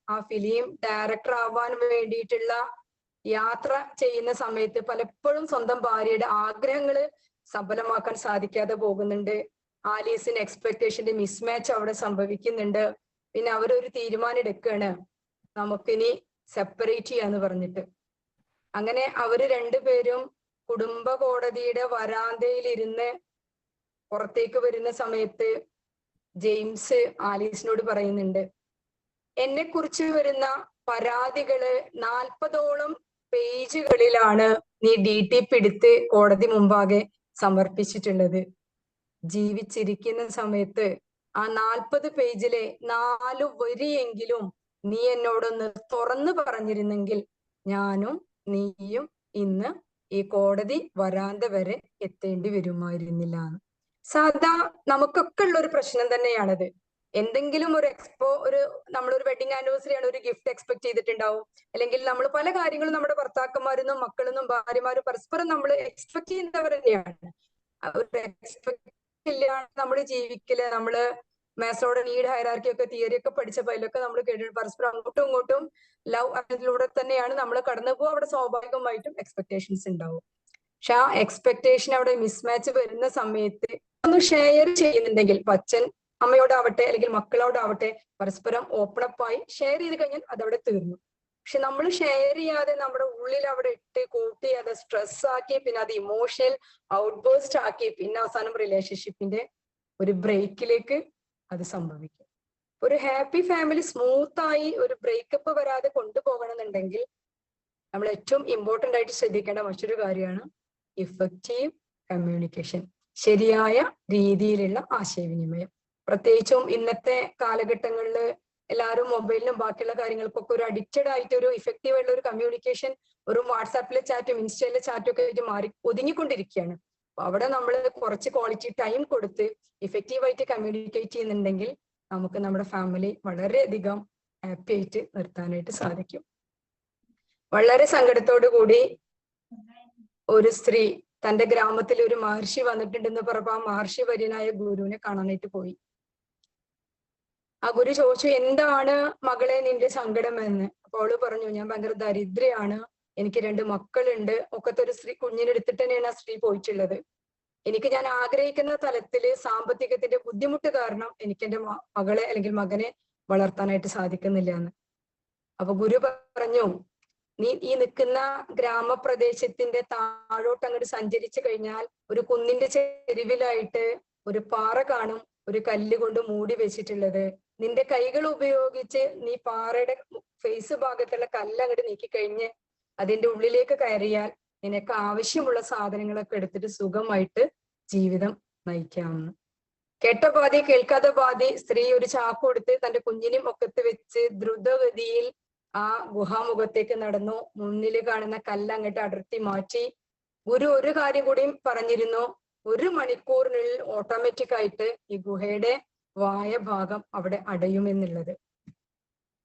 ആ film director ആവാൻ വേണ്ടിയിട്ടുള്ള യാത്ര ചെയ്യുന്ന സമയത്ത് പലപ്പോഴും സ്വന്തം ഭാര്യയുടെ ആഗ്രഹങ്ങള് സഫലമാക്കാൻ സാധിക്കാതെ പോകുന്നുണ്ട്. ആലീസിന് എക്സ്പെക്ടേഷന്റെ മിസ്മാച്ച് അവിടെ സംഭവിക്കുന്നുണ്ട്. പിന്നെ അവരൊരു തീരുമാനം എടുക്കുകയാണ്, നമുക്കിനി സെപ്പറേറ്റ് ചെയ്യാന്ന് പറഞ്ഞിട്ട്. അങ്ങനെ അവര് രണ്ടുപേരും കുടുംബ കോടതിയുടെ വരാന്തയിലിരുന്ന് പുറത്തേക്ക് വരുന്ന സമയത്ത് ജെയിംസ് ആലീസിനോട് പറയുന്നുണ്ട്, എന്നെ കുറിച്ച് വരുന്ന പരാതികള് 40ഓളം പേജുകളിലാണ് നീ DTP എടുത്ത് കോടതി മുമ്പാകെ സമർപ്പിച്ചിട്ടുള്ളത്. ജീവിച്ചിരിക്കുന്ന സമയത്ത് ആ 40 പേജിലെ 4 വരിയെങ്കിലും നീ എന്നോടൊന്ന് തുറന്നു പറഞ്ഞിരുന്നെങ്കിൽ ഞാനും നീയും ഇന്ന് ഈ കോടതി വരാന്ത വരെ എത്തേണ്ടി വരുമായിരുന്നില്ല. സാധാ നമുക്കൊക്കെ ഉള്ള ഒരു പ്രശ്നം തന്നെയാണത്. എന്തെങ്കിലും ഒരു നമ്മളൊരു വെഡിങ് ആനിവേഴ്സറി ആണ്, ഒരു ഗിഫ്റ്റ് എക്സ്പെക്ട് ചെയ്തിട്ടുണ്ടാവും. അല്ലെങ്കിൽ നമ്മൾ പല കാര്യങ്ങളും നമ്മുടെ ഭർത്താക്കന്മാരെന്നും മക്കളെന്നും ഭാര്യമാരും പരസ്പരം നമ്മൾ എക്സ്പെക്ട് ചെയ്യുന്നവർ തന്നെയാണ്. എക്സ്പെക്ട് ഇല്ലാണ്ട് നമ്മൾ ജീവിക്കല്, നമ്മള് മാസ്ലോയുടെ നീഡ് ഹൈറാർക്കി ഒക്കെ തിയറി ഒക്കെ പഠിച്ചപ്പോൾ അതിലൊക്കെ നമ്മൾ കേട്ടിട്ട് പരസ്പരം അങ്ങോട്ടും ഇങ്ങോട്ടും ലവ് അതിലൂടെ തന്നെയാണ് നമ്മൾ കടന്നു പോകുക. അവിടെ സ്വാഭാവികമായിട്ടും എക്സ്പെക്ടേഷൻസ് ഉണ്ടാവും. പക്ഷെ ആ എക്സ്പെക്ടേഷൻ അവിടെ മിസ്മാച്ച് വരുന്ന സമയത്ത് ഒന്ന് ഷെയർ ചെയ്യുന്നുണ്ടെങ്കിൽ, അച്ഛൻ അമ്മയോടാവട്ടെ അല്ലെങ്കിൽ മക്കളോടാവട്ടെ പരസ്പരം ഓപ്പണപ്പായി ഷെയർ ചെയ്ത് കഴിഞ്ഞാൽ അതവിടെ തീർന്നു. പക്ഷെ നമ്മൾ ഷെയർ ചെയ്യാതെ നമ്മുടെ ഉള്ളിൽ അവിടെ ഇട്ട് കൂട്ടി അത് സ്ട്രെസ് ആക്കി, പിന്നെ അത് ഇമോഷണൽ ഔട്ട്ബേസ്റ്റ് ആക്കി, പിന്നെ അവസാനം റിലേഷൻഷിപ്പിന്റെ ഒരു ബ്രേക്കിലേക്ക് അത് സംഭവിക്കും. ഒരു ഹാപ്പി ഫാമിലി സ്മൂത്തായി ഒരു ബ്രേക്കപ്പ് വരാതെ കൊണ്ടുപോകണമെന്നുണ്ടെങ്കിൽ നമ്മൾ ഏറ്റവും ഇമ്പോർട്ടൻ്റ് ആയിട്ട് ശ്രദ്ധിക്കേണ്ട മറ്റൊരു കാര്യമാണ് ഇഫക്റ്റീവ് കമ്മ്യൂണിക്കേഷൻ, ശരിയായ രീതിയിലുള്ള ആശയവിനിമയം. പ്രത്യേകിച്ചും ഇന്നത്തെ കാലഘട്ടങ്ങളിൽ എല്ലാവരും മൊബൈലിനും ബാക്കിയുള്ള കാര്യങ്ങൾക്കൊക്കെ ഒരു അഡിക്റ്റഡ് ആയിട്ട് ഒരു ഇഫക്റ്റീവ് ആയിട്ടുള്ള ഒരു കമ്മ്യൂണിക്കേഷൻ ഒരു വാട്സാപ്പിലെ ചാറ്റും ഇൻസ്റ്റയിലെ ചാറ്റും ഒക്കെ ആയിട്ട് ഒതുങ്ങിക്കൊണ്ടിരിക്കുകയാണ്. അപ്പൊ അവിടെ നമ്മൾ കുറച്ച് ക്വാളിറ്റി ടൈം കൊടുത്ത് ഇഫക്റ്റീവായിട്ട് കമ്മ്യൂണിക്കേറ്റ് ചെയ്യുന്നുണ്ടെങ്കിൽ നമുക്ക് നമ്മുടെ ഫാമിലി വളരെയധികം ഹാപ്പി ആയിട്ട് നിർത്താനായിട്ട് സാധിക്കും. വളരെ സങ്കടത്തോടു കൂടി ഒരു സ്ത്രീ തന്റെ ഗ്രാമത്തിൽ ഒരു മഹർഷി വന്നിട്ടുണ്ടെന്ന് പറഞ്ഞപ്പോ ആ മഹർഷി വര്യനായ ഗുരുവിനെ കാണാനായിട്ട് പോയി. ആ ഗുരു ചോദിച്ചു, എന്താണ് മകളെ നിന്റെ സങ്കടം എന്ന്. അപ്പോൾ അവള് പറഞ്ഞു, ഞാൻ ഭയങ്കര ദരിദ്രയാണ്, എനിക്ക് 2 മക്കളുണ്ട്. ഒക്കത്തെ ഒരു സ്ത്രീ കുഞ്ഞിനെടുത്തിട്ട് തന്നെയാണ് ആ സ്ത്രീ പോയിട്ടുള്ളത്. എനിക്ക് ഞാൻ ആഗ്രഹിക്കുന്ന തലത്തില് സാമ്പത്തികത്തിന്റെ ബുദ്ധിമുട്ട് കാരണം എനിക്ക് എന്റെ മകളെ അല്ലെങ്കിൽ മകനെ വളർത്താനായിട്ട് സാധിക്കുന്നില്ല എന്ന്. അപ്പൊ ഗുരു പറഞ്ഞു, നീ ഈ നിൽക്കുന്ന ഗ്രാമപ്രദേശത്തിന്റെ താഴോട്ട് അങ്ങോട്ട് സഞ്ചരിച്ചു കഴിഞ്ഞാൽ ഒരു കുന്നിന്റെ ചെരുവിലായിട്ട് ഒരു പാറ കാണും, ഒരു കല്ല് കൊണ്ട് മൂടി വെച്ചിട്ടുള്ളത്. നിന്റെ കൈകൾ ഉപയോഗിച്ച് നീ പാറയുടെ ഫേസ് ഭാഗത്തുള്ള കല്ല് അങ്ങോട്ട് നീക്കിക്കഴിഞ്ഞ് അതിന്റെ ഉള്ളിലേക്ക് കയറിയാൽ നിനക്ക് ആവശ്യമുള്ള സാധനങ്ങളൊക്കെ എടുത്തിട്ട് സുഖമായിട്ട് ജീവിതം നയിക്കാമെന്ന്. കേട്ട പാതി കേൾക്കാത്ത പാതി സ്ത്രീ ഒരു ചാക്ക് കൊടുത്ത് തന്റെ കുഞ്ഞിനും ഒക്കത്ത് വെച്ച് ദ്രുതഗതിയിൽ ആ ഗുഹാമുഖത്തേക്ക് നടന്നു. മുന്നിൽ കാണുന്ന കല്ല് അങ്ങോട്ട് അടർത്തി മാറ്റി. ഗുരു ഒരു കാര്യം കൂടിയും പറഞ്ഞിരുന്നു, 1 മണിക്കൂറിനുള്ളിൽ ഓട്ടോമാറ്റിക് ആയിട്ട് ഈ ഗുഹയുടെ വായ ഭാഗം അവിടെ അടയുമെന്നുള്ളത്.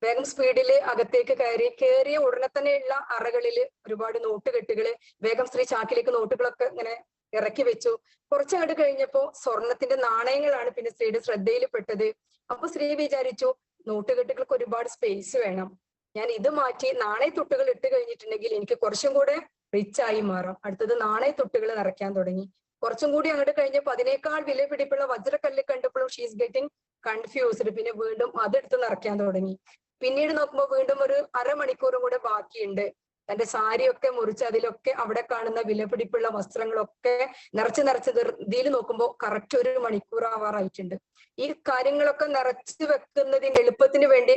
വേഗം സ്പീഡില് അകത്തേക്ക് കയറിയ ഉടനെ തന്നെയുള്ള അറകളില് ഒരുപാട് നോട്ടുകെട്ടുകള് വേഗം സ്ത്രീ ചാക്കിലേക്ക് നോട്ടുകളൊക്കെ ഇങ്ങനെ ഇറക്കി വെച്ചു. കുറച്ചങ്ങോട്ട് കഴിഞ്ഞപ്പോ സ്വർണത്തിന്റെ നാണയങ്ങളാണ് പിന്നെ സ്ത്രീയുടെ ശ്രദ്ധയിൽപ്പെട്ടത്. അപ്പൊ സ്ത്രീ വിചാരിച്ചു, നോട്ടുകെട്ടുകൾക്ക് ഒരുപാട് സ്പേസ് വേണം, ഞാൻ ഇത് മാറ്റി നാണയത്തുട്ടുകൾ ഇട്ട് കഴിഞ്ഞിട്ടുണ്ടെങ്കിൽ എനിക്ക് കുറച്ചും കൂടെ റിച്ച് ആയി മാറാം. അടുത്തത് നാണയത്തുട്ടുകൾ നിറയ്ക്കാൻ തുടങ്ങി. കുറച്ചും കൂടി അങ്ങോട്ട് കഴിഞ്ഞപ്പോ അതിനേക്കാൾ വില പിടിപ്പുള്ള വജ്രക്കല്ല് കണ്ടപ്പോഴും ഷീസ് ഗെറ്റിംഗ് കൺഫ്യൂസ്ഡ്. പിന്നെ വീണ്ടും അതെടുത്ത് നിറയ്ക്കാൻ തുടങ്ങി. പിന്നീട് നോക്കുമ്പോൾ വീണ്ടും ഒരു അരമണിക്കൂറും കൂടെ ബാക്കിയുണ്ട്. തന്റെ സാരിയൊക്കെ മുറിച്ച് അതിലൊക്കെ അവിടെ കാണുന്ന വിലപിടിപ്പുള്ള വസ്ത്രങ്ങളൊക്കെ നിറച്ച് ഇതിൽ നോക്കുമ്പോൾ കറക്റ്റ് 1 മണിക്കൂർ ആവാറായിട്ടുണ്ട്. ഈ കാര്യങ്ങളൊക്കെ നിറച്ച് വെക്കുന്നതിന് എളുപ്പത്തിന് വേണ്ടി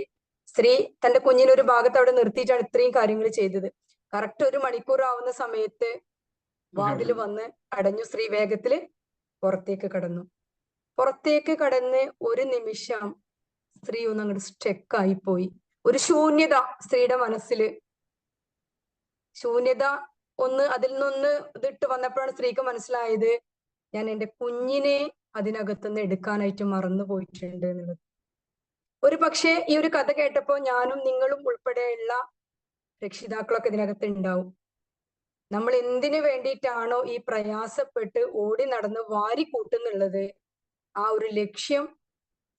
സ്ത്രീ തന്റെ കുഞ്ഞിനൊരു ഭാഗത്ത് അവിടെ നിർത്തിയിട്ടാണ് ഇത്രയും കാര്യങ്ങൾ ചെയ്തത്. കറക്റ്റ് 1 മണിക്കൂർ ആവുന്ന സമയത്ത് വാതിൽ വന്ന് അടഞ്ഞു. സ്ത്രീ വേഗത്തില് പുറത്തേക്ക് കടന്നു. പുറത്തേക്ക് കടന്ന് ഒരു നിമിഷം സ്ത്രീ ഒന്ന് അങ്ങോട്ട് സ്റ്റെക്കായി പോയി. ഒരു ശൂന്യത സ്ത്രീയുടെ മനസ്സില്, ശൂന്യത അതിൽ നിന്ന് ഇതിട്ട് വന്നപ്പോഴാണ് സ്ത്രീക്ക് മനസ്സിലായത്, ഞാൻ എൻ്റെ കുഞ്ഞിനെ അതിനകത്തുനിന്ന് എടുക്കാനായിട്ട് മറന്നു പോയിട്ടുണ്ട് എന്നുള്ളത്. ഒരു പക്ഷേ ഈ ഒരു കഥ കേട്ടപ്പോ ഞാനും നിങ്ങളും ഉൾപ്പെടെയുള്ള രക്ഷിതാക്കളൊക്കെ ഇതിനകത്ത് ഉണ്ടാവും. നമ്മൾ എന്തിനു വേണ്ടിയിട്ടാണോ ഈ പ്രയാസപ്പെട്ട് ഓടി നടന്ന് വാരി കൂട്ടുന്നുള്ളത്, ആ ഒരു ലക്ഷ്യം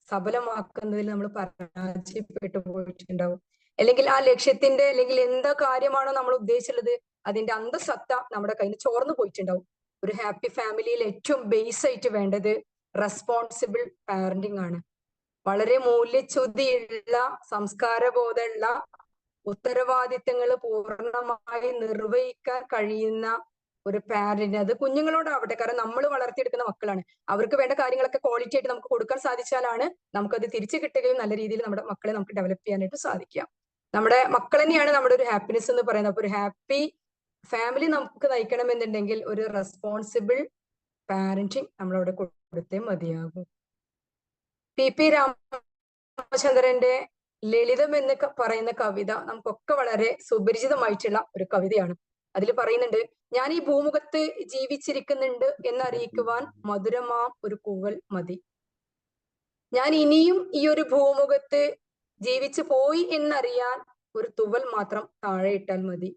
സഫലമാക്കുന്നതിൽ നമ്മൾ പരാജയപ്പെട്ടു പോയിട്ടുണ്ടാവും. അല്ലെങ്കിൽ ആ ലക്ഷ്യത്തിന്റെ അല്ലെങ്കിൽ എന്താ കാര്യമാണോ നമ്മൾ ഉദ്ദേശിച്ചുള്ളത് അതിന്റെ അന്തസത്ത നമ്മുടെ കയ്യിൽ നിന്ന് ചോർന്നു പോയിട്ടുണ്ടാവും. ഒരു ഹാപ്പി ഫാമിലിയിൽ ഏറ്റവും ബേസ് ആയിട്ട് വേണ്ടത് റെസ്പോൺസിബിൾ പാരന്റിങ് ആണ്. വളരെ മൂല്യച്യുതിയുള്ള സംസ്കാരബോധമുള്ള ഉത്തരവാദിത്തങ്ങൾ പൂർണ്ണമായി നിർവഹിക്കാൻ കഴിയുന്ന ഒരു പാരന്റ്, അത് കുഞ്ഞുങ്ങളോടാവട്ടെ, കാരണം നമ്മൾ വളർത്തിയെടുക്കുന്ന മക്കളാണ്. അവർക്ക് വേണ്ട കാര്യങ്ങളൊക്കെ ക്വാളിറ്റി ആയിട്ട് നമുക്ക് കൊടുക്കാൻ സാധിച്ചാലാണ് നമുക്കത് തിരിച്ചു കിട്ടുകയും നല്ല രീതിയിൽ നമ്മുടെ മക്കളെ നമുക്ക് ഡെവലപ്പ് ചെയ്യാനായിട്ട് സാധിക്കുക. നമ്മുടെ മക്കൾ തന്നെയാണ് നമ്മുടെ ഒരു ഹാപ്പിനെസ് എന്ന് പറയുന്നത്. അപ്പൊ ഒരു ഹാപ്പി ഫാമിലി നമുക്ക് നയിക്കണമെന്നുണ്ടെങ്കിൽ ഒരു റെസ്പോൺസിബിൾ പാരന്റിങ് നമ്മളവിടെ കൊടുത്തേ മതിയാകും. പി രാമചന്ദ്രന്റെ ലളിതം എന്ന് പറയുന്ന കവിത നമുക്കൊക്കെ വളരെ സുപരിചിതമായിട്ടുള്ള ഒരു കവിതയാണ്. അതിൽ പറയുന്നുണ്ട്, ഞാൻ ഈ ഭൂമുഖത്ത് ജീവിച്ചിരിക്കുന്നുണ്ട് എന്നറിയിക്കുവാൻ മധുരമാം ഒരു കൂവൽ മതി. ഞാൻ ഇനിയും ഈ ഒരു ഭൂമുഖത്ത് ജീവിച്ചു പോയി എന്നറിയാൻ ഒരു തുവൽ മാത്രം താഴെ ഇട്ടാൽ മതി.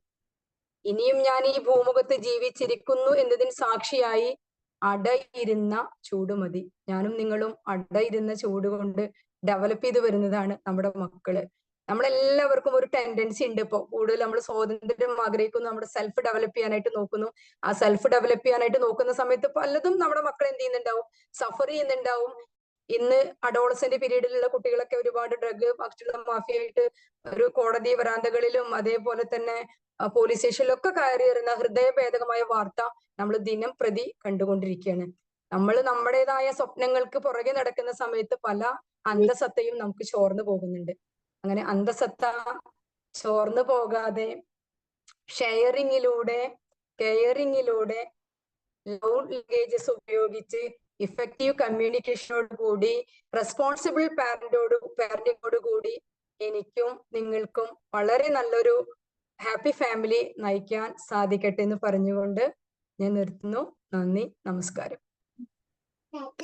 ഇനിയും ഞാൻ ഈ ഭൂമുഖത്ത് ജീവിച്ചിരിക്കുന്നു എന്നതിന് സാക്ഷിയായി അടയിരുന്ന ചൂട് മതി. ഞാനും നിങ്ങളും അടയിരുന്ന ചൂട് കൊണ്ട് ഡെവലപ്പ് ചെയ്ത് വരുന്നതാണ് നമ്മുടെ മക്കള്. നമ്മളെല്ലാവർക്കും ഒരു ടെൻഡൻസി ഉണ്ട്. ഇപ്പൊ കൂടുതൽ നമ്മൾ സ്വാതന്ത്ര്യം ആഗ്രഹിക്കുന്നു, നമ്മുടെ സെൽഫ് ഡെവലപ്പ് ചെയ്യാനായിട്ട് നോക്കുന്നു. ആ സെൽഫ് ഡെവലപ്പ് ചെയ്യാനായിട്ട് നോക്കുന്ന സമയത്ത് പലതും നമ്മുടെ മക്കൾ എന്ത് ചെയ്യുന്നുണ്ടാവും, സഫർ ചെയ്യുന്നുണ്ടാവും. ഇന്ന് അഡോളസന്റ് പീരീഡിലുള്ള കുട്ടികളൊക്കെ ഒരുപാട് ഡ്രഗ് മറ്റുള്ള മാഫിയായിട്ട് ഒരു കോടതി വരാന്തകളിലും അതേപോലെ തന്നെ പോലീസ് സ്റ്റേഷനിലൊക്കെ കയറി വരുന്ന ഹൃദയഭേദകമായ വാർത്ത നമ്മൾ ദിനം പ്രതി കണ്ടുകൊണ്ടിരിക്കുകയാണ്. നമ്മൾ നമ്മുടേതായ സ്വപ്നങ്ങൾക്ക് പുറകെ നടക്കുന്ന സമയത്ത് പല അന്തസത്തയും നമുക്ക് ചോർന്നു പോകുന്നുണ്ട്. അങ്ങനെ അന്തസത്ത ചോർന്നു പോകാതെ ഷെയറിങ്ങിലൂടെ കെയറിങ്ങിലൂടെ ലവ് ലാംഗ്വേജസ് ഉപയോഗിച്ച് ഇഫക്റ്റീവ് കമ്മ്യൂണിക്കേഷനോട് കൂടി റെസ്പോൺസിബിൾ പാരന്റിങ്ങോട് കൂടി എനിക്കും നിങ്ങൾക്കും വളരെ നല്ലൊരു ഹാപ്പി ഫാമിലി നയിക്കാൻ സാധിക്കട്ടെ എന്ന് പറഞ്ഞുകൊണ്ട് ഞാൻ നിർത്തുന്നു. നന്ദി, നമസ്കാരം.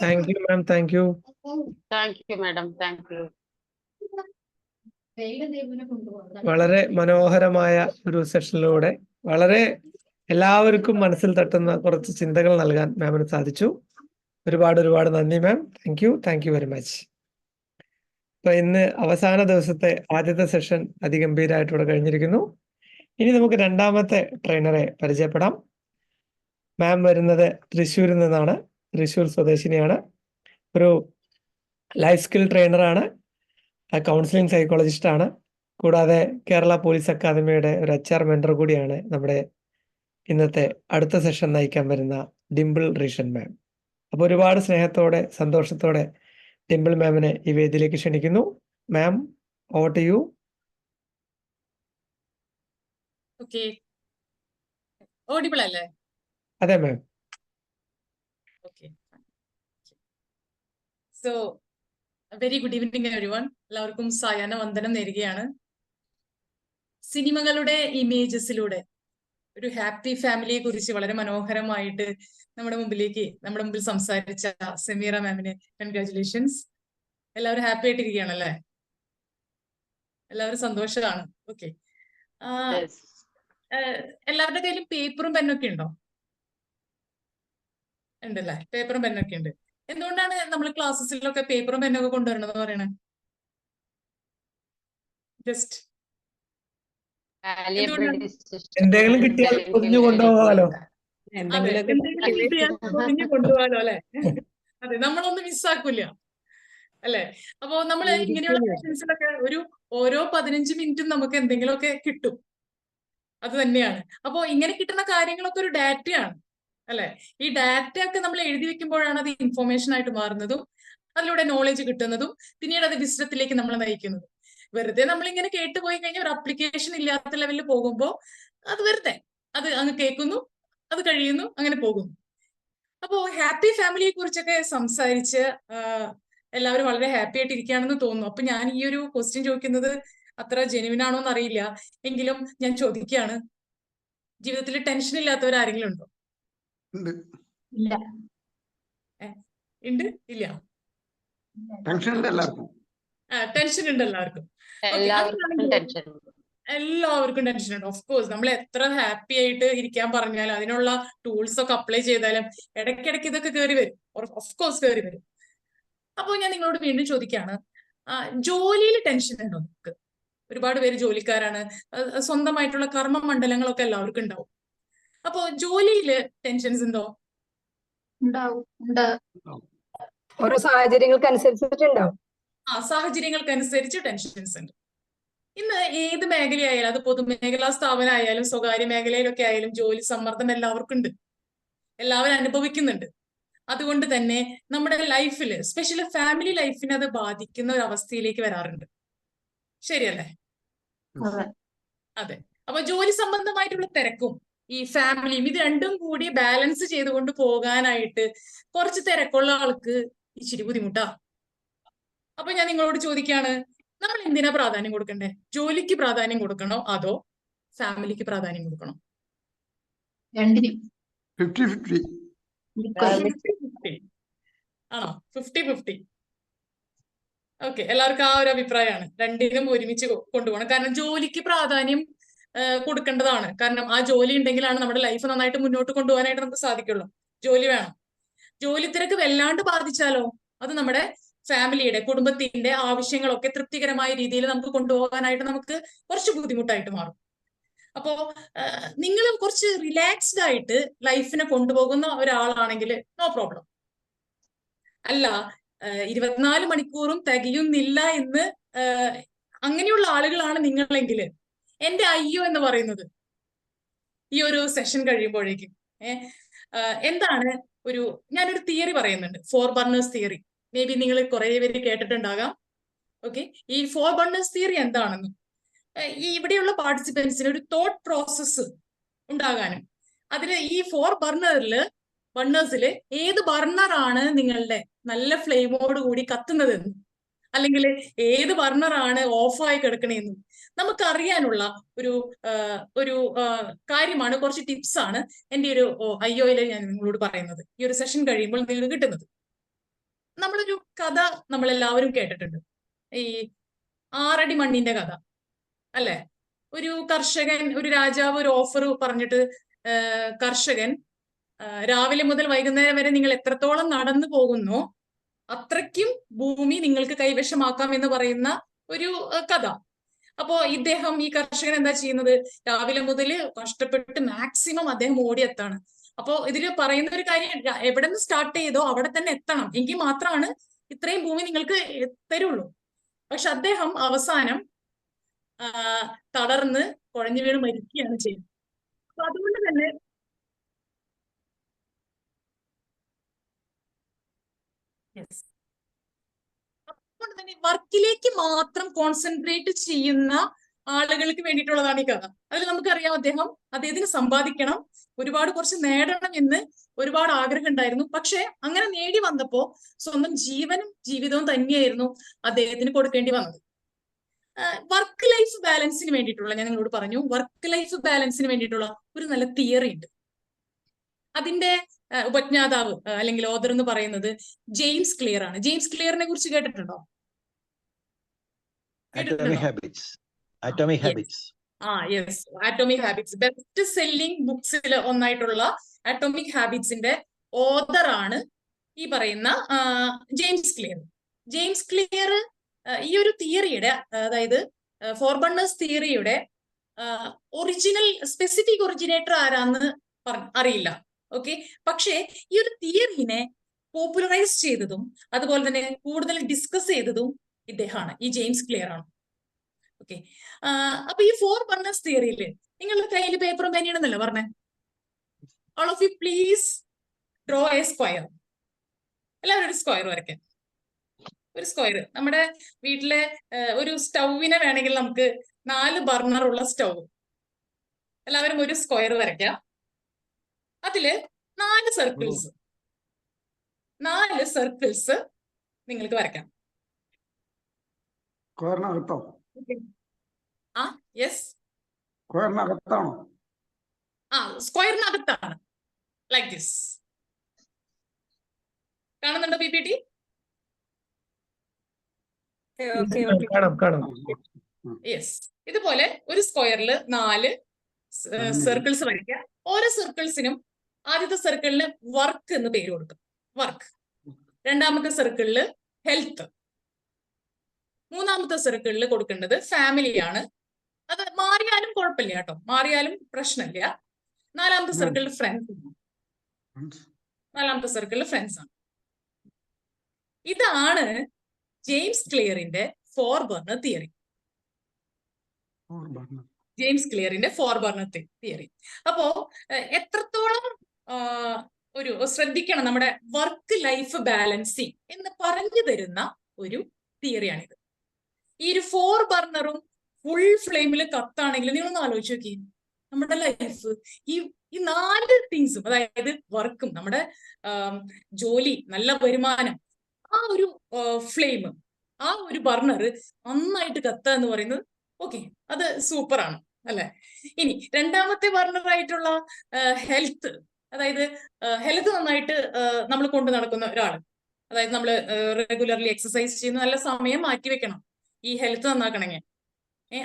Thank you ma'am. Thank U. Thank you madam. Thank you. വളരെ മനോഹരമായ ഒരു സെഷനിലൂടെ വളരെ എല്ലാവർക്കും മനസ്സിൽ തട്ടുന്ന കുറച്ച് ചിന്തകൾ നൽകാൻ മാമിന് സാധിച്ചു. ഒരുപാട് നന്ദി ma'am. Thank you very much. അപ്പൊ ഇന്ന് അവസാന ദിവസത്തെ ആദ്യത്തെ സെഷൻ അതിഗംഭീരമായിട്ടിവിടെ കഴിഞ്ഞിരിക്കുന്നു. ഇനി നമുക്ക് രണ്ടാമത്തെ ട്രെയിനറെ പരിചയപ്പെടാം. മാം വരുന്നത് തൃശ്ശൂരിൽ നിന്നാണ്. തൃശ്ശൂർ സ്വദേശിനിയാണ്. ഒരു ലൈഫ് സ്കിൽ ട്രെയിനറാണ്, കൗൺസിലിംഗ് സൈക്കോളജിസ്റ്റ് ആണ്. കൂടാതെ കേരള പോലീസ് അക്കാദമിയുടെ ഒരു HR മെന്റർ കൂടിയാണ് നമ്മുടെ ഇന്നത്തെ അടുത്ത സെഷൻ നയിക്കാൻ വരുന്ന ഡിംപിൾ റീഷൻ മാം. അപ്പൊ ഒരുപാട് സ്നേഹത്തോടെ സന്തോഷത്തോടെ ഡിംപിൾ മാമിനെ ഈ വേദിയിലേക്ക് ക്ഷണിക്കുന്നു. Ma'am, over to you. Okay, audible അല്ലേ? അതെ ma'am. Okay, so very good evening everyone. എല്ലാവർക്കും സായാഹ്ന വന്ദനം നേരുകയാണ്. സിനിമകളുടെ ഇമേജസിലൂടെ ഒരു ഹാപ്പി ഫാമിലിയെ കുറിച്ച് വളരെ മനോഹരമായിട്ട് നമ്മുടെ മുമ്പിൽ സംസാരിച്ച സമീറ മാമിന് കൺഗ്രാറ്റുലേഷൻസ്. എല്ലാവരും ഹാപ്പി ആയിട്ടിരിക്കുകയാണല്ലേ? എല്ലാവരും സന്തോഷമാണ്. ഓക്കെ, എല്ലാവരുടെ കയ്യിലും പേപ്പറും പെന്നൊക്കെ ഉണ്ടോ? ഉണ്ടല്ലേ, പേപ്പറും പെന്നൊക്കെ ഉണ്ട്. എന്തുകൊണ്ടാണ് നമ്മൾ ക്ലാസ്സസിലൊക്കെ പേപ്പറും പെന്നൊക്കെ കൊണ്ടുവരണമെന്ന് പറയണേ? ജസ്റ്റ് എന്തെങ്കിലും കിട്ടിയാൽ പൊതിഞ്ഞു കൊണ്ടുപോകാലോ. കൊണ്ടുപോകാലോ അല്ലെ? അതെ, നമ്മളൊന്നും മിസ്സാക്കൂല അല്ലെ? അപ്പോ നമ്മൾ ഇങ്ങനെയുള്ള സെഷൻസിലൊക്കെ ഓരോ 15 മിനിറ്റും നമുക്ക് എന്തെങ്കിലുമൊക്കെ കിട്ടും. അത് തന്നെയാണ്. അപ്പോ ഇങ്ങനെ കിട്ടുന്ന കാര്യങ്ങളൊക്കെ ഒരു ഡാറ്റയാണ് അല്ലെ? ഈ ഡാറ്റ ഒക്കെ നമ്മൾ എഴുതി വെക്കുമ്പോഴാണ് അത് ഇൻഫോർമേഷൻ ആയിട്ട് മാറുന്നതും അതിലൂടെ നോളജ് കിട്ടുന്നതും പിന്നീട് അത് വിസ്ഡത്തിലേക്ക് നമ്മളെ നയിക്കുന്നതും. വെറുതെ നമ്മളിങ്ങനെ കേട്ടുപോയി കഴിഞ്ഞാൽ ഒരു അപ്ലിക്കേഷൻ ഇല്ലാത്ത ലെവലിൽ പോകുമ്പോൾ അത് വെറുതെ അത് അങ്ങ് കേൾക്കുന്നു, അത് കഴിയുന്നു, അങ്ങനെ പോകുന്നു. അപ്പോ ഹാപ്പി ഫാമിലിയെ കുറിച്ചൊക്കെ സംസാരിച്ച് എല്ലാവരും വളരെ ഹാപ്പി ആയിട്ട് ഇരിക്കുകയാണെന്ന് തോന്നുന്നു. അപ്പൊ ഞാൻ ഈ ഒരു ക്വസ്റ്റ്യൻ ചോദിക്കുന്നത് അത്ര ജെനുവിൻ ആണോ എന്ന് അറിയില്ല, എങ്കിലും ഞാൻ ചോദിക്കുകയാണ്. ജീവിതത്തിൽ ടെൻഷൻ ഇല്ലാത്തവർ ആരെങ്കിലും ഉണ്ടോ? ഇല്ല. ഉണ്ട്? ഇല്ല? ടെൻഷൻ ഉണ്ട് എല്ലാവർക്കും. ടെൻഷൻ ഉണ്ട് എല്ലാവർക്കും. എല്ലാവർക്കും ടെൻഷൻ ഉണ്ട്. ഓഫ് കോഴ്സ് നമ്മൾ എത്ര ഹാപ്പി ആയിട്ട് ഇരിക്കാൻ പറഞ്ഞാലും അതിനുള്ള ടൂൾസ് ഒക്കെ അപ്ലൈ ചെയ്താലും ഇടയ്ക്കിടയ്ക്ക് ഇതൊക്കെ കയറി വരും. ഓഫ് കോഴ്സ് കയറി വരും. അപ്പോൾ ഞാൻ നിങ്ങളോട് വീണ്ടും ചോദിക്കുകയാണ്, ജോലിയിൽ ടെൻഷൻ ഉണ്ടോ നിങ്ങൾക്ക്? ഒരുപാട് പേര് ജോലിക്കാരാണ്, സ്വന്തമായിട്ടുള്ള കർമ്മ മണ്ഡലങ്ങളൊക്കെ എല്ലാവർക്കും ഉണ്ടാവും. അപ്പോ ജോലിയില് ടെൻഷൻസ് ഉണ്ടോ? ഉണ്ടാവും. ഉണ്ട്. ഓരോ സാഹചര്യങ്ങൾക്ക് അനുസരിച്ചിട്ടുണ്ടാവും. സാഹചര്യങ്ങൾക്കനുസരിച്ച് ടെൻഷൻസ് ഉണ്ട്. ഇന്ന് ഏത് മേഖലയായാലും, അത് പൊതുമേഖലാ സ്ഥാപനമായാലും സ്വകാര്യ മേഖലയിലൊക്കെ ആയാലും ജോലി സമ്മർദ്ദം എല്ലാവർക്കും ഉണ്ട്, എല്ലാവരും അനുഭവിക്കുന്നുണ്ട്. അതുകൊണ്ട് തന്നെ നമ്മുടെ ലൈഫിൽ, സ്പെഷ്യലി ഫാമിലി ലൈഫിനെ അത് ബാധിക്കുന്ന ഒരു അവസ്ഥയിലേക്ക് വരാറുണ്ട്. ശരിയല്ലേ? അതെ. അപ്പൊ ജോലി സംബന്ധമായിട്ടുള്ള തിരക്കും ഈ ഫാമിലിയും ഇത് രണ്ടും കൂടി ബാലൻസ് ചെയ്തുകൊണ്ട് പോകാനായിട്ട് കുറച്ച് തിരക്കുള്ള ആൾക്ക് ഇച്ചിരി ബുദ്ധിമുട്ടാ. അപ്പൊ ഞാൻ നിങ്ങളോട് ചോദിക്കാണ്, നമ്മൾ എന്തിനാ പ്രാധാന്യം കൊടുക്കണ്ടേ? ജോലിക്ക് പ്രാധാന്യം കൊടുക്കണോ അതോ ഫാമിലിക്ക് പ്രാധാന്യം കൊടുക്കണോ? രണ്ടിനും 50-50. ആണോ? 50-50. ഓക്കെ, എല്ലാവർക്കും ആ ഒരു അഭിപ്രായമാണ്, രണ്ടിനും ഒരുമിച്ച് കൊണ്ടുപോകണം. കാരണം ജോലിക്ക് പ്രാധാന്യം കൊടുക്കേണ്ടതാണ്. കാരണം ആ ജോലി ഉണ്ടെങ്കിലാണ് നമ്മുടെ ലൈഫ് നന്നായിട്ട് മുന്നോട്ട് കൊണ്ടുപോകാനായിട്ട് നമുക്ക് സാധിക്കുള്ളൂ. ജോലി വേണം. ജോലി തിരക്ക് വല്ലാണ്ട് ബാധിച്ചാലോ അത് നമ്മുടെ ഫാമിലിയുടെ, കുടുംബത്തിന്റെ ആവശ്യങ്ങളൊക്കെ തൃപ്തികരമായ രീതിയിൽ നമുക്ക് കൊണ്ടുപോകാനായിട്ട് നമുക്ക് കുറച്ച് ബുദ്ധിമുട്ടായിട്ട് മാറും. അപ്പോ നിങ്ങൾ കുറച്ച് റിലാക്സ്ഡ് ആയിട്ട് ലൈഫിനെ കൊണ്ടുപോകുന്ന ഒരാളാണെങ്കിൽ നോ പ്രോബ്ലം. അല്ല 24 മണിക്കൂറും തികയുന്നില്ല എന്ന് അങ്ങനെയുള്ള ആളുകളാണ് നിങ്ങളെങ്കിൽ എന്റെ അയ്യോ എന്ന് പറയുന്നത് ഈ ഒരു സെഷൻ കഴിയുമ്പോഴേക്കും എന്താണ് ഞാനൊരു തിയറി പറയുന്നുണ്ട്, 4 ബർണേഴ്സ് തിയറി. മേ ബി നിങ്ങൾ കുറെ പേര് കേട്ടിട്ടുണ്ടാകാം. ഓക്കെ, ഈ 4 ബർണേഴ്സ് തിയറി എന്താണെന്നും ഈ ഇവിടെയുള്ള പാർട്ടിസിപ്പൻസിന് ഒരു തോട്ട് പ്രോസസ്സ് ഉണ്ടാകാനും അതില് ഈ 4 ബർണേഴ്സില് ഏത് ബർണറാണ് നിങ്ങളുടെ നല്ല ഫ്ലെയിമോട് കൂടി കത്തുന്നതെന്നും അല്ലെങ്കിൽ ഏത് ബർണറാണ് ഓഫായി കിടക്കണേന്നും നമുക്കറിയാനുള്ള ഒരു കാര്യമാണ്, കുറച്ച് ടിപ്സ് ആണ് എൻ്റെ ഒരു അയ്യോയില് ഞാൻ നിങ്ങളോട് പറയുന്നത്. ഈ ഒരു സെഷൻ കഴിയുമ്പോൾ നിങ്ങൾക്ക് കിട്ടുന്നത്. നമ്മളൊരു കഥ നമ്മളെല്ലാവരും കേട്ടിട്ടുണ്ട്, ഈ 6 അടി മണ്ണിന്റെ കഥ അല്ലെ? ഒരു കർഷകൻ, ഒരു രാജാവ് ഒരു ഓഫർ പറഞ്ഞിട്ട് കർഷകൻ രാവിലെ മുതൽ വൈകുന്നേരം വരെ നിങ്ങൾ എത്രത്തോളം നടന്നു പോകുന്നോ അത്രയ്ക്കും ഭൂമി നിങ്ങൾക്ക് കൈവശമാക്കാം എന്ന് പറയുന്ന ഒരു കഥ. അപ്പോ ഈ കർഷകൻ എന്താ ചെയ്യുന്നത്? രാവിലെ മുതൽ കഷ്ടപ്പെട്ട് മാക്സിമം അദ്ദേഹം ഓടിയെത്താണ്. അപ്പോ ഇതിൽ പറയുന്ന ഒരു കാര്യം, എവിടെ നിന്ന് സ്റ്റാർട്ട് ചെയ്തോ അവിടെ തന്നെ എത്തണം, എങ്കിൽ മാത്രമാണ് ഇത്രയും ഭൂമി നിങ്ങൾക്ക് തരുള്ളൂ. പക്ഷെ അദ്ദേഹം അവസാനം തളർന്ന് കുഴഞ്ഞു വീണ് മരിക്കുകയാണ് ചെയ്യുന്നത്. അപ്പൊ അതുകൊണ്ട് തന്നെ അതുകൊണ്ട് തന്നെ വർക്കിലേക്ക് മാത്രം കോൺസെൻട്രേറ്റ് ചെയ്യുന്ന ആളുകൾക്ക് വേണ്ടിയിട്ടുള്ളതാണ് ഈ കഥ. അതിൽ നമുക്കറിയാം അദ്ദേഹത്തിന് സമ്പാദിക്കണം, കുറച്ച് നേടണം എന്ന് ഒരുപാട് ആഗ്രഹം ഉണ്ടായിരുന്നു. പക്ഷെ അങ്ങനെ നേടി വന്നപ്പോ സ്വന്തം ജീവനും ജീവിതവും തന്നെയായിരുന്നു അദ്ദേഹത്തിന് കൊടുക്കേണ്ടി വന്നത്. വർക്ക് ലൈഫ് ബാലൻസിന് വേണ്ടിയിട്ടുള്ള, ഞാൻ നിങ്ങളോട് പറഞ്ഞു, വർക്ക് ലൈഫ് ബാലൻസിന് വേണ്ടിയിട്ടുള്ള ഒരു നല്ല തിയറി ഉണ്ട്. അതിന്റെ ഉപജ്ഞാതാവ് അല്ലെങ്കിൽ ഓദർ എന്ന് പറയുന്നത് ജെയിംസ് ക്ലിയർ ആണ്. ജെയിംസ് ക്ലിയറിനെ കുറിച്ച് കേട്ടിട്ടുണ്ടോ? Atomic Habits. Yes, atomic habits. Best selling ബുക്സിൽ ഒന്നായിട്ടുള്ള ആറ്റോമിക് ഹാബിറ്റ്സിന്റെ ഓദർ ആണ് ഈ പറയുന്ന ജെയിംസ് ക്ലിയർ. ജെയിംസ് ക്ലിയർ ഈ ഒരു തിയറിയുടെ, അതായത് 4 ബർണേഴ്സ് തിയറിയുടെ സ്പെസിഫിക് ഒറിജിനേറ്റർ ആരാന്ന് അറിയില്ല. ഓക്കെ, പക്ഷേ ഈ ഒരു തിയറിനെ പോപ്പുലറൈസ് ചെയ്തതും അതുപോലെ തന്നെ കൂടുതൽ ഡിസ്കസ് ചെയ്തതും ഇദ്ദേഹമാണ്, ഈ ജെയിംസ് ക്ലിയർ ആണ്. ഓക്കെ, അപ്പൊ ഈ 4 ബർണേഴ്സ് തിയറിയില് നിങ്ങളുടെ കയ്യിൽ പേപ്പറും പേനയാണെന്നല്ലേ പറഞ്ഞേ? All of you please draw A square. എല്ലാവരും ഒരു സ്ക്വയർ വരയ്ക്കാൻ. ഒരു സ്ക്വയർ. നമ്മുടെ വീട്ടിലെ ഒരു സ്റ്റൗവിനെ വേണമെങ്കിൽ നമുക്ക് 4 ബർണർ ഉള്ള സ്റ്റൗ, എല്ലാവരും ഒരു സ്ക്വയർ വരയ്ക്കാം. അതില് 4 സർക്കിൾസ് നിങ്ങൾക്ക് വരയ്ക്കാം. സ്ക്വയറിനകത്തോ? യെസ്, സ്ക്വയറിനകത്താണോ? സ്ക്വയറിനകത്താണ്. Like this. കാണുന്നുണ്ടോ PPT? കാണാം. യെസ്, ഇതുപോലെ ഒരു സ്ക്വയറിൽ 4 സർക്കിൾസ് വരയ്ക്കുക. ഓരോ സർക്കിൾസിനും ആദ്യത്തെ സർക്കിളിന് വർക്ക് എന്ന് പേര് കൊടുക്കും. വർക്ക്. രണ്ടാമത്തെ സർക്കിളില് ഹെൽത്ത്. മൂന്നാമത്തെ സർക്കിളിൽ കൊടുക്കേണ്ടത് ഫാമിലിയാണ്. അത് മാറിയാലും കുഴപ്പമില്ല കേട്ടോ, മാറിയാലും പ്രശ്നമില്ല. നാലാമത്തെ സർക്കിളിൽ ഫ്രണ്ട്സ്. നാലാമത്തെ സർക്കിളിൽ ഫ്രണ്ട്സ് ആണ്. ഇതാണ് ജെയിംസ് ക്ലിയറിന്റെ 4 ബർണർ തിയറി. ജെയിംസ് ക്ലിയറിന്റെ 4 ബർണർ തിയറി. അപ്പോ എത്രത്തോളം ഒരു ശ്രദ്ധിക്കണം, നമ്മുടെ വർക്ക് ലൈഫ് ബാലൻസിങ് എന്ന് പറഞ്ഞു തരുന്ന ഒരു തിയറിയാണിത്. ഈ ഒരു 4 ബർണറും ഫുൾ ഫ്ലെയിമിൽ കത്താണെങ്കിൽ നിങ്ങളൊന്ന് ആലോചിച്ച് നോക്കി, നമ്മുടെ ലൈഫ് ഈ 4 തിങ്സും, അതായത് വർക്കും, നമ്മുടെ ജോലി, നല്ല വരുമാനം, ആ ഒരു ഫ്ലെയിം, ആ ഒരു ബർണർ നന്നായിട്ട് കത്തുക എന്ന് പറയുന്നത് ഓക്കെ, അത് സൂപ്പറാണ് അല്ലെ. ഇനി രണ്ടാമത്തെ ബർണർ ആയിട്ടുള്ള ഹെൽത്ത്, അതായത് ഹെൽത്ത് നന്നായിട്ട് നമ്മൾ കൊണ്ടു നടക്കുന്ന ഒരാൾ, അതായത് നമ്മൾ റെഗുലർലി എക്സസൈസ് ചെയ്യുന്നു, നല്ല സമയം മാറ്റി വെക്കണം ഈ ഹെൽത്ത് നന്നാക്കണമെങ്കിൽ.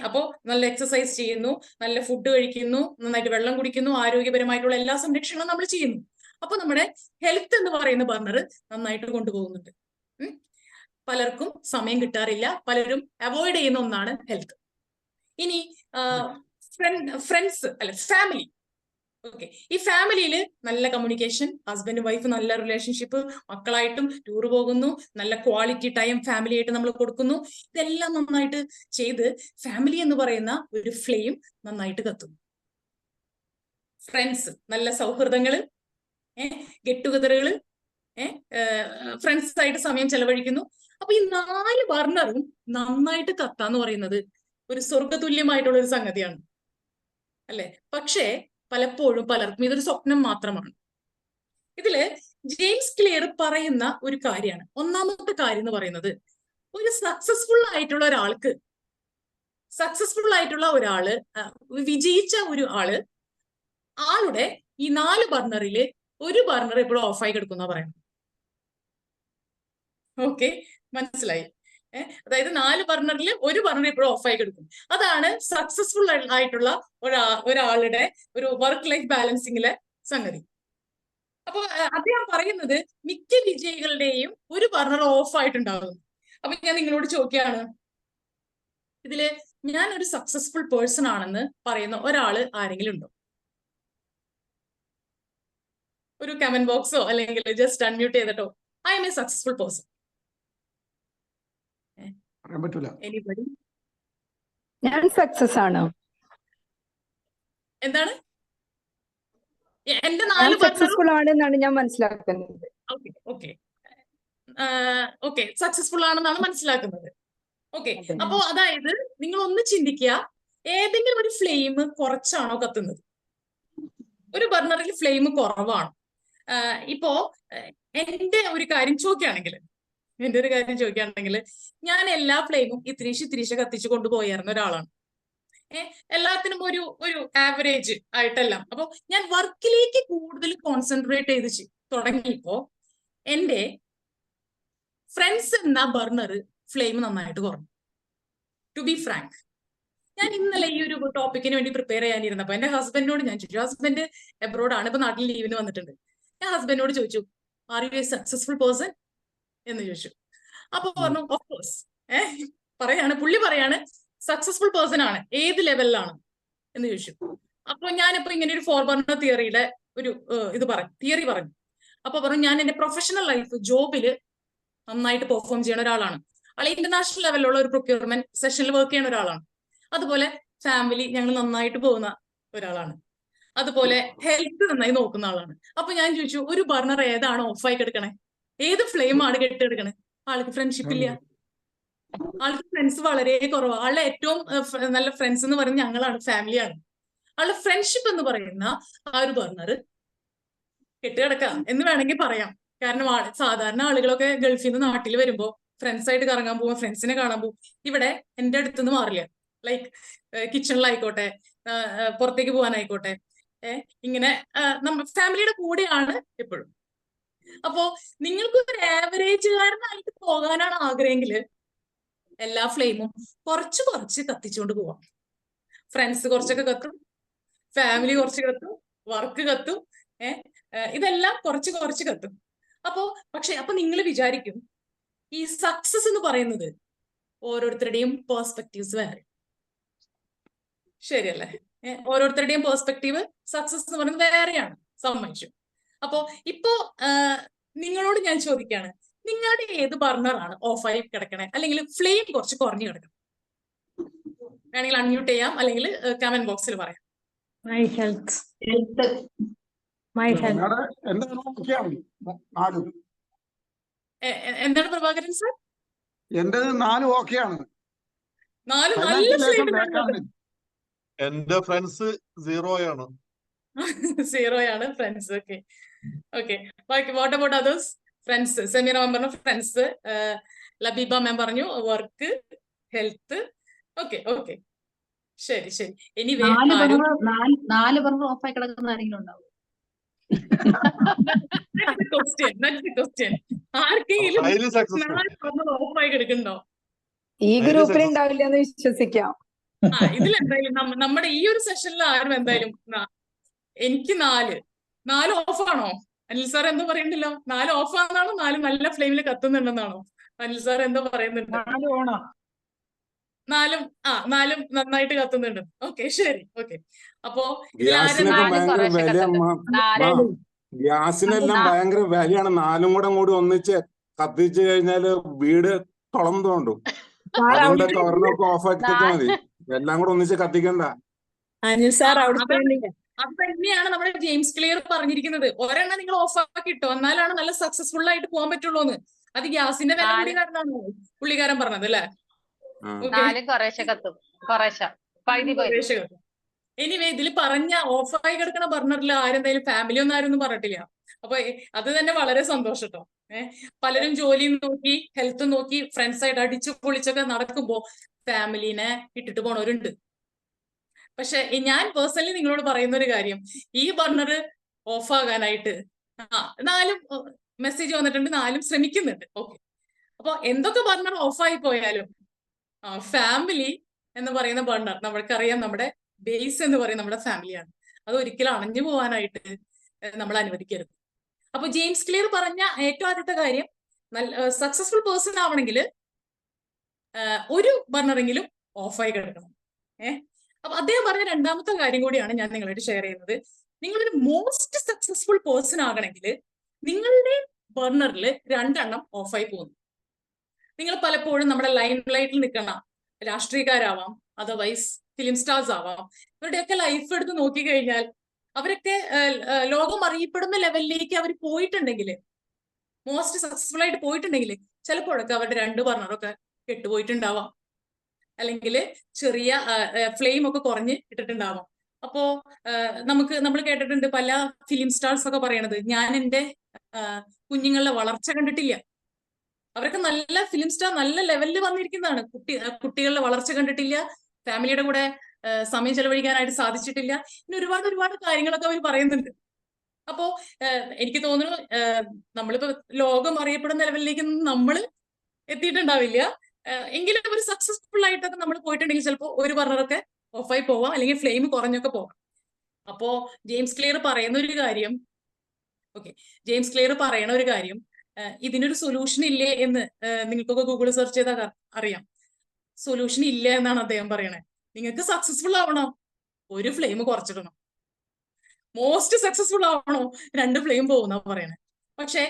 അപ്പോ നല്ല എക്സസൈസ് ചെയ്യുന്നു, നല്ല ഫുഡ് കഴിക്കുന്നു, നന്നായിട്ട് വെള്ളം കുടിക്കുന്നു, ആരോഗ്യപരമായിട്ടുള്ള എല്ലാ സംരക്ഷണവും നമ്മൾ ചെയ്യുന്നു. അപ്പൊ നമ്മുടെ ഹെൽത്ത് എന്ന് പറയുന്ന ബർണർ നന്നായിട്ട് കൊണ്ടുപോകുന്നുണ്ട്. പലർക്കും സമയം കിട്ടാറില്ല, പലരും അവോയ്ഡ് ചെയ്യുന്ന ഒന്നാണ് ഹെൽത്ത്. ഇനി ഫ്രണ്ട്സ് അല്ലെ, ഫാമിലി. ഓക്കെ, ഈ ഫാമിലിയിൽ നല്ല കമ്മ്യൂണിക്കേഷൻ, ഹസ്ബൻഡ് വൈഫ് നല്ല റിലേഷൻഷിപ്പ്, മക്കളായിട്ടും ടൂർ പോകുന്നു, നല്ല ക്വാളിറ്റി ടൈം ഫാമിലി ആയിട്ട് നമ്മൾ കൊടുക്കുന്നു. ഇതെല്ലാം നന്നായിട്ട് ചെയ്ത് ഫാമിലി എന്ന് പറയുന്ന ഒരു ഫ്ലെയിം നന്നായിട്ട് കത്തുന്നു. ഫ്രണ്ട്സ്, നല്ല സൗഹൃദങ്ങള്, ഗെറ്റ് ടുഗദറുകള്, ഫ്രണ്ട്സ് ആയിട്ട് സമയം ചെലവഴിക്കുന്നു. അപ്പൊ ഈ 4 ബർണറും നന്നായിട്ട് കത്താന്ന് പറയുന്നത് ഒരു സ്വർഗതുല്യമായിട്ടുള്ള ഒരു സംഗതിയാണ് അല്ലെ. പക്ഷേ പലപ്പോഴും പലർക്കും ഇതൊരു സ്വപ്നം മാത്രമാണ്. ഇതില് ജെയിംസ് ക്ലിയർ പറയുന്ന ഒരു കാര്യമാണ്. ഒന്നാമത്തെ കാര്യം എന്ന് പറയുന്നത്, ഒരു സക്സസ്ഫുൾ ആയിട്ടുള്ള ഒരാള്, വിജയിച്ച ഒരു ആളുടെ ഈ 4 ബർണറില് ഒരു ബർണർ എപ്പോഴും ഓഫായി കിടക്കുന്ന പറയുന്നത്. ഓക്കെ, മനസ്സിലായി. അതായത് 4 ബർണറിൽ ഒരു ബർണർ എപ്പോഴും ഓഫായി കിടക്കും. അതാണ് സക്സസ്ഫുൾ ആയിട്ടുള്ള ഒരാളുടെ ഒരു വർക്ക് ലൈഫ് ബാലൻസിങ്ങിലെ സംഗതി. അപ്പൊ അദ്ദേഹം പറയുന്നത് മിക്ക വിജയികളുടെയും ഒരു ബർണർ ഓഫ് ആയിട്ടുണ്ടാകും. അപ്പൊ ഞാൻ നിങ്ങളോട് ചോദിക്കുകയാണ്, ഇതില് ഞാൻ ഒരു സക്സസ്ഫുൾ പേഴ്സൺ ആണെന്ന് പറയുന്ന ഒരാള് ആരെങ്കിലും ഉണ്ടോ? ഒരു കമന്റ് ബോക്സോ അല്ലെങ്കിൽ ജസ്റ്റ് അൺമ്യൂട്ട് ചെയ്തിട്ടോ, I am a successful person. Anybody? ഞാൻ സക്സസ് ആണ്. എന്താണ്? എന്റെ 4 സക്സസ്ഫുൾ ആണെന്നാണ് ഞാൻ മനസ്സിലാക്കുന്നത്. ഓക്കെ, സക്സസ്ഫുൾ ആണെന്നാണ് മനസ്സിലാക്കുന്നത്. ഓക്കെ, അപ്പോ അതായത് നിങ്ങൾ ഒന്ന് ചിന്തിക്കുക, ഏതെങ്കിലും ഒരു ഫ്ലെയിം കുറച്ചാണോ കത്തുന്നത്? ഒരു ബർണറിൽ ഫ്ലെയിം കുറവാണ്. ഇപ്പോ എന്റെ ഒരു കാര്യം ചോദിക്കുകയാണെങ്കിൽ, ഞാൻ എല്ലാ ഫ്ലെയിമും ഇത്തിരീശ് കത്തിച്ചു കൊണ്ടുപോയായിരുന്ന ഒരാളാണ്. എല്ലാത്തിനും ഒരു ആവറേജ് ആയിട്ടെല്ലാം. അപ്പൊ ഞാൻ വർക്കിലേക്ക് കൂടുതൽ കോൺസെൻട്രേറ്റ് ചെയ്ത് തുടങ്ങിയപ്പോ എന്റെ ഫ്രണ്ട്സ് എന്ന ബർണർ ഫ്ലെയിം നന്നായിട്ട് കുറഞ്ഞു. ടു ബി ഫ്രാങ്ക്, ഞാൻ ഇന്നലെ ഈ ഒരു ടോപ്പിക്കിന് വേണ്ടി പ്രിപ്പയർ ചെയ്യാനിരുന്നപ്പോ എന്റെ ഹസ്ബൻഡിനോട് ഞാൻ ചോദിച്ചു, ഹസ്ബൻഡ് എബ്രോഡ് ആണ്, ഇപ്പൊ നാട്ടിൽ ലീവിന് വന്നിട്ടുണ്ട്. ഞാൻ ഹസ്ബൻഡിനോട് ചോദിച്ചു, are you A successful person എന്ന് ചോദിച്ചു. അപ്പൊ പറഞ്ഞു ഓഫ് കോഴ്സ്. പുള്ളി പറയാണ് സക്സസ്ഫുൾ പേഴ്സൺ ആണ്, ഏത് ലെവലിലാണ് എന്ന് ചോദിച്ചു. അപ്പൊ ഞാനിപ്പോ ഇങ്ങനെ ഒരു 4 ബർണർ തിയറിയുടെ ഒരു തിയറി പറഞ്ഞു. അപ്പൊ പറഞ്ഞു, ഞാൻ എന്റെ പ്രൊഫഷണൽ ലൈഫ്, ജോബില് നന്നായിട്ട് പെർഫോം ചെയ്യുന്ന ഒരാളാണ്. ഇന്റർനാഷണൽ ലെവലിലുള്ള ഒരു പ്രൊക്യൂർമെന്റ് സെഷനിൽ വർക്ക് ചെയ്യുന്ന ഒരാളാണ്. അതുപോലെ ഫാമിലി ഞങ്ങൾ നന്നായിട്ട് പോകുന്ന ഒരാളാണ്. അതുപോലെ ഹെൽത്ത് നന്നായി നോക്കുന്ന ആളാണ്. അപ്പൊ ഞാൻ ചോദിച്ചു, ഒരു ബർണർ ഏതാണ് ഓഫായി കിടക്കണേ? ഏത് ഫ്ലെയിം ആണ് കെട്ടിയെടുക്കണേ? ആൾക്ക് ഫ്രണ്ട്ഷിപ്പ് ഇല്ല, ആൾക്ക് ഫ്രണ്ട്സ് വളരെ കുറവാണ്. ആളുടെ ഏറ്റവും നല്ല ഫ്രണ്ട്സ് എന്ന് പറയുന്നത് ഞങ്ങളാണ്, ഫാമിലിയാണ്. ആളുടെ ഫ്രണ്ട്ഷിപ്പ് എന്ന് പറയുന്ന ആ ഒരു ബർണർ കെട്ടിക്കിടക്കാം എന്ന് വേണമെങ്കിൽ പറയാം. കാരണം സാധാരണ ആളുകളൊക്കെ ഗൾഫിൽ നിന്ന് നാട്ടിൽ വരുമ്പോ ഫ്രണ്ട്സ് ആയിട്ട് കറങ്ങാൻ പോകും, ഫ്രണ്ട്സിനെ കാണാൻ പോകും. ഇവിടെ എന്റെ അടുത്തുനിന്ന് മാറില്ല. ലൈക്ക് കിച്ചണിലായിക്കോട്ടെ, പുറത്തേക്ക് പോകാനായിക്കോട്ടെ, ഇങ്ങനെ നമ്മ ഫാമിലിയുടെ കൂടെയാണ് എപ്പോഴും. അപ്പോ നിങ്ങൾക്ക് ഒരു ആവറേജുകാരനായിട്ട് പോകാനാണ് ആഗ്രഹമെങ്കിൽ എല്ലാ ഫ്ലെയിമും കുറച്ച് കത്തിച്ചുകൊണ്ട് പോവാം. ഫ്രണ്ട്സ് കുറച്ചൊക്കെ കത്തും, ഫാമിലി കുറച്ച് കത്തും, വർക്ക് കത്തും, ഇതെല്ലാം കുറച്ച് കത്തും. അപ്പൊ നിങ്ങൾ വിചാരിക്കും, ഈ സക്സസ് എന്ന് പറയുന്നത് ഓരോരുത്തരുടെയും പേഴ്സ്പെക്റ്റീവ്സ് വേറെ, ശരിയല്ലേ? ഓരോരുത്തരുടെയും പേഴ്സ്പെക്റ്റീവ് സക്സസ് എന്ന് പറയുന്നത് വേറെയാണ്, സമ്മതിച്ചു. അപ്പോ ഇപ്പോ നിങ്ങളോട് ഞാൻ ചോദിക്കാണ്, നിങ്ങളുടെ ഏത് ബർണറാണ് ഓഫായി കിടക്കണേ, അല്ലെങ്കിൽ ഫ്ലെയിം കുറച്ച് കുറഞ്ഞു കിടക്കണം? വേണമെങ്കിൽ അൺമ്യൂട്ട് ചെയ്യാം, അല്ലെങ്കിൽ കമന്റ് ബോക്സിൽ പറയാം. My health. Health. My health. എന്റെ ഓക്കെയാണ് 4. എന്താണ് പ്രഭാകരൻ സർ? എന്റേത് 4 ഓക്കെയാണ്. 4 നല്ല ഫ്ലെയിം. എന്റെ ഫ്രണ്ട്സ് 0 ആണ്. 0 ആണ് friends. Okay okay. What about others? Friends, Sameera ma'am പറഞ്ഞു ഫ്രണ്ട്സ്, ലബീബ മാം പറഞ്ഞു വർക്ക്, ഹെൽത്ത്. ഓക്കെ ഓക്കെ, ശരി ശരി. എനിവേ 4 ബർണർ ഓഫായി കിടക്കുന്ന ആരെങ്കിലും ഉണ്ടാവും? ആർക്കെങ്കിലും Highly successful. ഓഫായി കിടക്കുന്നുണ്ടോ? ഈ ഗ്രൂപ്പിൽ ഉണ്ടാവില്ല എന്ന് വിശ്വസിക്കാം. ഇതിലെന്തായാലും നമ്മുടെ ഈ ഒരു സെഷനിൽ ആരും എന്തായാലും എനിക്ക് 4 ഓഫാണോ? അനിൽ സാർ എന്തോ പറയുന്നുണ്ടല്ലോ, 4 ഓഫാണെന്നാണോ 4 നല്ല ഫ്ലെയിമിൽ കത്തുന്നുണ്ടെന്നാണോ? അനിൽ സാർ എന്തോ പറയുന്നുണ്ട്. 4 നന്നായിട്ട് കത്തുന്നുണ്ട്. ഓക്കെ ശരി. ഓക്കെ, അപ്പോ ഗ്യാസിനെല്ലാം ഭയങ്കര വിലയാണ്. 4 കൂടെ ഒന്നിച്ച് കത്തിച്ചു കഴിഞ്ഞാല് വീട് തുളം തോണ്ടും. അതുകൊണ്ടൊക്കെ ഒരെണ്ണമൊക്കെ ഓഫാക്കിട്ട് മതി, എല്ലാം കൂടെ ഒന്നിച്ച് കത്തിക്കണ്ട. Anil sir, അത് തന്നെയാണ് നമ്മുടെ ജെയിംസ് ക്ലിയർ പറഞ്ഞിരിക്കുന്നത്. ഒരെണ്ണം നിങ്ങൾ ഓഫാക്കിട്ടോ, എന്നാലാണ് നല്ല സക്സസ്ഫുൾ ആയിട്ട് പോകാൻ പറ്റുള്ളൂ എന്ന്. അത് ഗ്യാസിന്റെ വില കൂടി കാരണമാണ് പുള്ളിക്കാരൻ പറഞ്ഞത് അല്ലെ? എനിവേ ഇതിൽ പറഞ്ഞ ഓഫായി കിടക്കുന്ന ബർണറിൽ ആരെന്തായാലും ഫാമിലി ഒന്നും ആരും പറഞ്ഞിട്ടില്ല. അപ്പൊ അത് തന്നെ വളരെ സന്തോഷം കേട്ടോ. പലരും ജോലിയും നോക്കി ഹെൽത്തും നോക്കി ഫ്രണ്ട്സ് ആയിട്ട് അടിച്ചു പൊളിച്ചൊക്കെ നടക്കുമ്പോ ഫാമിലിനെ ഇട്ടിട്ട് പോണവരുണ്ട്. പക്ഷെ ഞാൻ പേഴ്സണലി നിങ്ങളോട് പറയുന്ന ഒരു കാര്യം, ഈ ബർണർ ഓഫാകാനായിട്ട് 4 മെസ്സേജ് വന്നിട്ടുണ്ട്, 4 ശ്രമിക്കുന്നുണ്ട്. ഓക്കെ, അപ്പൊ എന്തൊക്കെ ബർണർ ഓഫായി പോയാലും ഫാമിലി എന്ന് പറയുന്ന ബർണർ നമ്മൾക്കറിയാം, നമ്മുടെ ബേസ് എന്ന് പറയുന്നത് നമ്മുടെ ഫാമിലിയാണ്. അത് ഒരിക്കലും അണഞ്ഞു പോകാനായിട്ട് നമ്മൾ അനുവദിക്കരുത്. അപ്പൊ ജെയിംസ് ക്ലിയർ പറഞ്ഞ ഏറ്റവും ആദ്യത്തെ കാര്യം, നല്ല സക്സസ്ഫുൾ പേഴ്സൺ ആവണമെങ്കിൽ ഒരു ബർണറെങ്കിലും ഓഫായി കിടക്കണം. അപ്പൊ അദ്ദേഹം പറഞ്ഞ രണ്ടാമത്തെ കാര്യം കൂടിയാണ് ഞാൻ നിങ്ങളായിട്ട് ഷെയർ ചെയ്യുന്നത്. നിങ്ങളൊരു മോസ്റ്റ് സക്സസ്ഫുൾ പേഴ്സൺ ആകണമെങ്കിൽ നിങ്ങളുടെ ബർണറിൽ 2 എണ്ണം ഓഫായി പോകുന്നു. നിങ്ങൾ പലപ്പോഴും നമ്മുടെ ലൈം ലൈറ്റിൽ നിൽക്കുന്ന രാഷ്ട്രീയക്കാരാവാം, അതർവൈസ് ഫിലിം സ്റ്റാർസ് ആവാം. ഇവരുടെയൊക്കെ ലൈഫ് എടുത്ത് നോക്കിക്കഴിഞ്ഞാൽ അവരൊക്കെ ലോകം അറിയപ്പെടുന്ന ലെവലിലേക്ക് അവർ പോയിട്ടുണ്ടെങ്കിൽ, മോസ്റ്റ് സക്സസ്ഫുൾ ആയിട്ട് പോയിട്ടുണ്ടെങ്കിൽ, ചിലപ്പോഴൊക്കെ അവരുടെ 2 ബർണറൊക്കെ കെട്ടുപോയിട്ടുണ്ടാവാം, അല്ലെങ്കിൽ ചെറിയ ഫ്ലെയിം ഒക്കെ കുറഞ്ഞ് ഇട്ടിട്ടുണ്ടാവാം. അപ്പോ നമ്മൾ കേട്ടിട്ടുണ്ട് പല ഫിലിം സ്റ്റാർസ് ഒക്കെ പറയണത്, ഞാൻ എൻ്റെ കുഞ്ഞുങ്ങളുടെ വളർച്ച കണ്ടിട്ടില്ല. അവരൊക്കെ നല്ല ഫിലിം സ്റ്റാർ, നല്ല ലെവലിൽ വന്നിരിക്കുന്നതാണ്. കുട്ടികളുടെ വളർച്ച കണ്ടിട്ടില്ല, ഫാമിലിയുടെ കൂടെ സമയം ചെലവഴിക്കാനായിട്ട് സാധിച്ചിട്ടില്ല. ഇനി ഒരുപാട് കാര്യങ്ങളൊക്കെ അവർ പറയുന്നുണ്ട്. അപ്പോ എനിക്ക് തോന്നുന്നു നമ്മളിപ്പോ ലോകം അറിയപ്പെടുന്ന ലെവലിലേക്കൊന്നും നമ്മൾ എത്തിയിട്ടുണ്ടാവില്ല. എങ്കിലും ഒരു സക്സസ്ഫുൾ ആയിട്ടൊക്കെ നമ്മൾ പോയിട്ടുണ്ടെങ്കിൽ ചിലപ്പോൾ ഒരു ബർണറൊക്കെ ഓഫായി പോവാം, അല്ലെങ്കിൽ ഫ്ലെയിം കുറഞ്ഞൊക്കെ പോവാം. അപ്പോ ജെയിംസ് ക്ലിയർ പറയുന്ന ഒരു കാര്യം, ഇതിനൊരു സൊല്യൂഷൻ ഇല്ലേ എന്ന് നിങ്ങൾക്കൊക്കെ ഗൂഗിൾ സെർച്ച് ചെയ്താൽ അറിയാം. സൊല്യൂഷൻ ഇല്ല എന്നാണ് അദ്ദേഹം പറയണേ. നിങ്ങൾക്ക് സക്സസ്ഫുൾ ആവണോ, ഒരു ഫ്ലെയിം കുറച്ചിടണം. മോസ്റ്റ് സക്സസ്ഫുൾ ആവണോ, 2 ഫ്ലെയിം പോകുന്ന പറയണേ. പക്ഷെ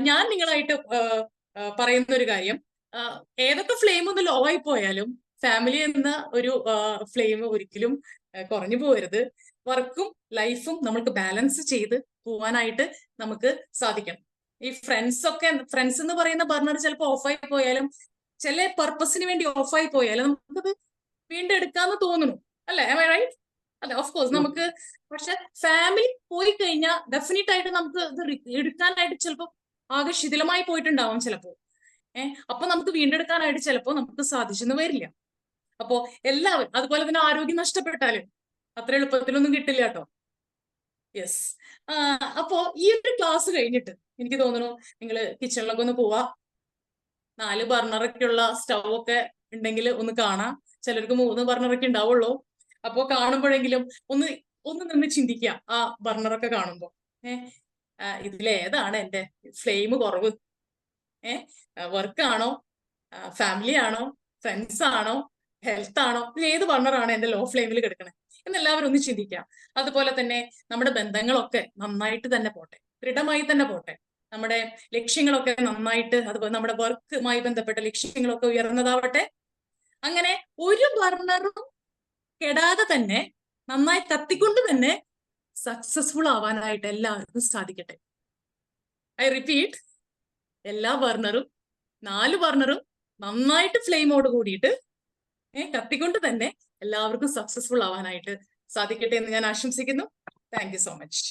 ഞാൻ നിങ്ങളായിട്ട് പറയുന്ന ഒരു കാര്യം, ഏതൊക്കെ ഫ്ലെയിം ഒന്ന് ലോ ആയി പോയാലും ഫാമിലി എന്ന ഒരു ഫ്ലെയിം ഒരിക്കലും കുറഞ്ഞു പോകരുത്. വർക്കും ലൈഫും നമുക്ക് ബാലൻസ് ചെയ്ത് പോവാനായിട്ട് നമുക്ക് സാധിക്കണം. ഈ ഫ്രണ്ട്സ് എന്ന് പറയുന്ന ബർണർ ചിലപ്പോൾ ഓഫായി പോയാലും, ചില പർപ്പസിന് വേണ്ടി ഓഫായി പോയാലും നമുക്കത് വീണ്ടും എടുക്കാന്ന് തോന്നുന്നു, അല്ലെ? റൈറ്റ്? അല്ലെ? ഓഫ് കോഴ്സ് നമുക്ക്. പക്ഷെ ഫാമിലി പോയി കഴിഞ്ഞാൽ ഡെഫിനറ്റ് ആയിട്ട് നമുക്ക് ഇത് എടുക്കാനായിട്ട് ചിലപ്പോൾ ആകെ ശിഥിലമായി പോയിട്ടുണ്ടാവും ചിലപ്പോൾ. അപ്പൊ നമുക്ക് വീണ്ടെടുക്കാനായിട്ട് ചിലപ്പോൾ നമുക്ക് സാധിച്ചെന്ന് വരില്ല. അപ്പോ എല്ലാവരും, അതുപോലെ തന്നെ ആരോഗ്യം നഷ്ടപ്പെട്ടാലും അത്ര എളുപ്പത്തിലൊന്നും കിട്ടില്ല കേട്ടോ. യെസ്. അപ്പോ ഈ ഒരു ക്ലാസ് കഴിഞ്ഞിട്ട് എനിക്ക് തോന്നുന്നു നിങ്ങൾ കിച്ചണിലൊക്കെ ഒന്ന് പോവാ. 4 ബർണറൊക്കെ ഉള്ള സ്റ്റവ് ഒക്കെ ഉണ്ടെങ്കിൽ ഒന്ന് കാണാം. ചിലർക്ക് 3 ബർണറൊക്കെ ഉണ്ടാവുള്ളൂ. അപ്പോ കാണുമ്പോഴെങ്കിലും ഒന്ന് നിന്ന് ചിന്തിക്കുക ആ ബർണറൊക്കെ കാണുമ്പോ, ഇതിലേതാണ് എന്റെ ഫ്ലെയിം കുറവ്, വർക്കാണോ, ഫാമിലി ആണോ, ഫ്രണ്ട്സ് ആണോ, ഹെൽത്ത് ആണോ, ഇതിൽ ഏത് ബർണറാണ് എന്റെ ലോ ഫ്ലെയിമിൽ കിടക്കണേ എന്നെല്ലാവരും ഒന്ന് ചിന്തിക്കാം. അതുപോലെ തന്നെ നമ്മുടെ ബന്ധങ്ങളൊക്കെ നന്നായിട്ട് തന്നെ പോട്ടെ, ദൃഢമായി തന്നെ പോട്ടെ. നമ്മുടെ ലക്ഷ്യങ്ങളൊക്കെ നന്നായിട്ട്, അതുപോലെ നമ്മുടെ വർക്കുമായി ബന്ധപ്പെട്ട ലക്ഷ്യങ്ങളൊക്കെ ഉയർന്നതാവട്ടെ. അങ്ങനെ ഒരു ബർണറും കെടാതെ തന്നെ നന്നായി കത്തിക്കൊണ്ട് തന്നെ സക്സസ്ഫുൾ ആവാനായിട്ട് എല്ലാവർക്കും സാധിക്കട്ടെ. ഐ റിപ്പീറ്റ്, എല്ലാ ബർണറും 4 ബർണറും നന്നായിട്ട് ഫ്ലെയിമോട് കൂടിയിട്ട് കത്തിക്കൊണ്ട് തന്നെ എല്ലാവർക്കും സക്സസ്ഫുൾ ആവാനായിട്ട് സാധിക്കട്ടെ എന്ന് ഞാൻ ആശംസിക്കുന്നു. Thank you so much.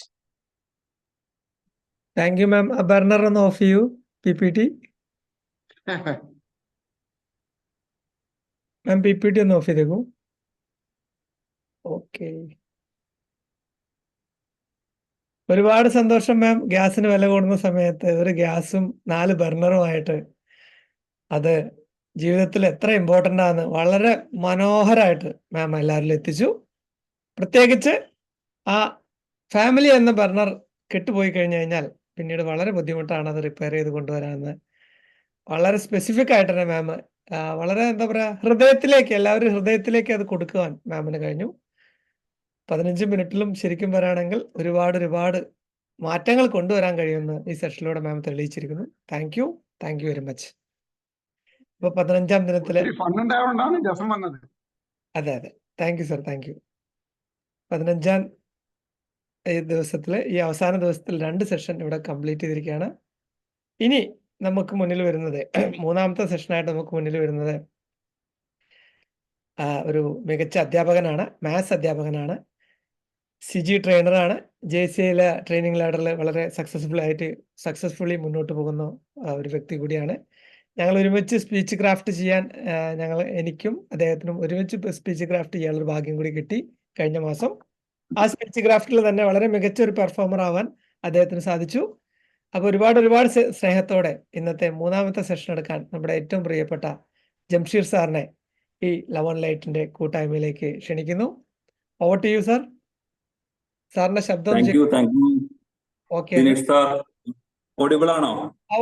Thank you ma'am. Burner ഒന്ന് ഓഫ് ചെയ്യൂ, PPT. മാം PPT ഒന്ന് ഓഫ് ചെയ്തേക്കൂ. ഓക്കെ, ഒരുപാട് സന്തോഷം മാം. ഗ്യാസിന് വില കൂടുന്ന സമയത്ത് ഒരു ഗ്യാസും 4 ബർണറുമായിട്ട് അത് ജീവിതത്തിൽ എത്ര ഇമ്പോർട്ടൻ്റ് ആണ് വളരെ മനോഹരമായിട്ട് മാം എല്ലാവരിലും എത്തിച്ചു. പ്രത്യേകിച്ച് ആ ഫാമിലി എന്ന ബർണർ കെട്ടുപോയി കഴിഞ്ഞു കഴിഞ്ഞാൽ പിന്നീട് വളരെ ബുദ്ധിമുട്ടാണ് അത് റിപ്പയർ ചെയ്ത് കൊണ്ടുവരാമെന്ന് വളരെ സ്പെസിഫിക് ആയിട്ട് തന്നെ മാം വളരെ എന്താ പറയുക, എല്ലാവരും ഹൃദയത്തിലേക്ക് അത് കൊടുക്കുവാൻ മാമിന് കഴിഞ്ഞു. 15 മിനിറ്റിലും ശരിക്കും പറയുകയാണെങ്കിൽ ഒരുപാട് മാറ്റങ്ങൾ കൊണ്ടുവരാൻ കഴിയുമെന്ന് ഈ സെഷനിലൂടെ മാം തെളിയിച്ചിരിക്കുന്നു. Thank you very much. ഇപ്പൊ 15-ാം ദിനത്തിലെ ഫണ്ടുണ്ടായോണ്ടാണ് രസം വന്നത്. അതെ, thank you sir, thank you. 15-ാം ദിവസത്തിലെ ഈ അവസാന ദിവസത്തിൽ 2 സെഷൻ ഇവിടെ കംപ്ലീറ്റ് ചെയ്തിരിക്കുകയാണ്. ഇനി നമുക്ക് മുന്നിൽ വരുന്നത് 3-ാമത്തെ സെഷനായിട്ട് നമുക്ക് മുന്നിൽ വരുന്നത് ഒരു മികച്ച അധ്യാപകനാണ്, മാത്സ് അധ്യാപകനാണ്, CG ട്രെയിനറാണ്. JCIയിലെ ട്രെയിനിങ് ലാഡറിൽ വളരെ സക്സസ്ഫുള്ളി മുന്നോട്ട് പോകുന്ന ഒരു വ്യക്തി കൂടിയാണ്. ഞങ്ങൾ ഒരുമിച്ച് സ്പീച്ച് ക്രാഫ്റ്റ് ചെയ്യാൻ എനിക്കും അദ്ദേഹത്തിനും ഒരുമിച്ച് സ്പീച്ച് ക്രാഫ്റ്റ് ചെയ്യാനുള്ള ഭാഗ്യം കൂടി കിട്ടി കഴിഞ്ഞ മാസം. ആ സ്പീച്ച് ക്രാഫ്റ്റിൽ തന്നെ വളരെ മികച്ച ഒരു പെർഫോമർ ആവാൻ അദ്ദേഹത്തിന് സാധിച്ചു. അപ്പോൾ ഒരുപാട് സ്നേഹത്തോടെ ഇന്നത്തെ 3-ാമത്തെ സെഷൻ എടുക്കാൻ നമ്മുടെ ഏറ്റവും പ്രിയപ്പെട്ട ജംഷീർ സാറിനെ ഈ ലവ് ആൻഡ് ലൈറ്റിന്റെ കൂട്ടായ്മയിലേക്ക് ക്ഷണിക്കുന്നു. Over to you sir. സാറിന്റെ ശബ്ദം ഓക്കെ ഓഡിബിൾ ആണോ?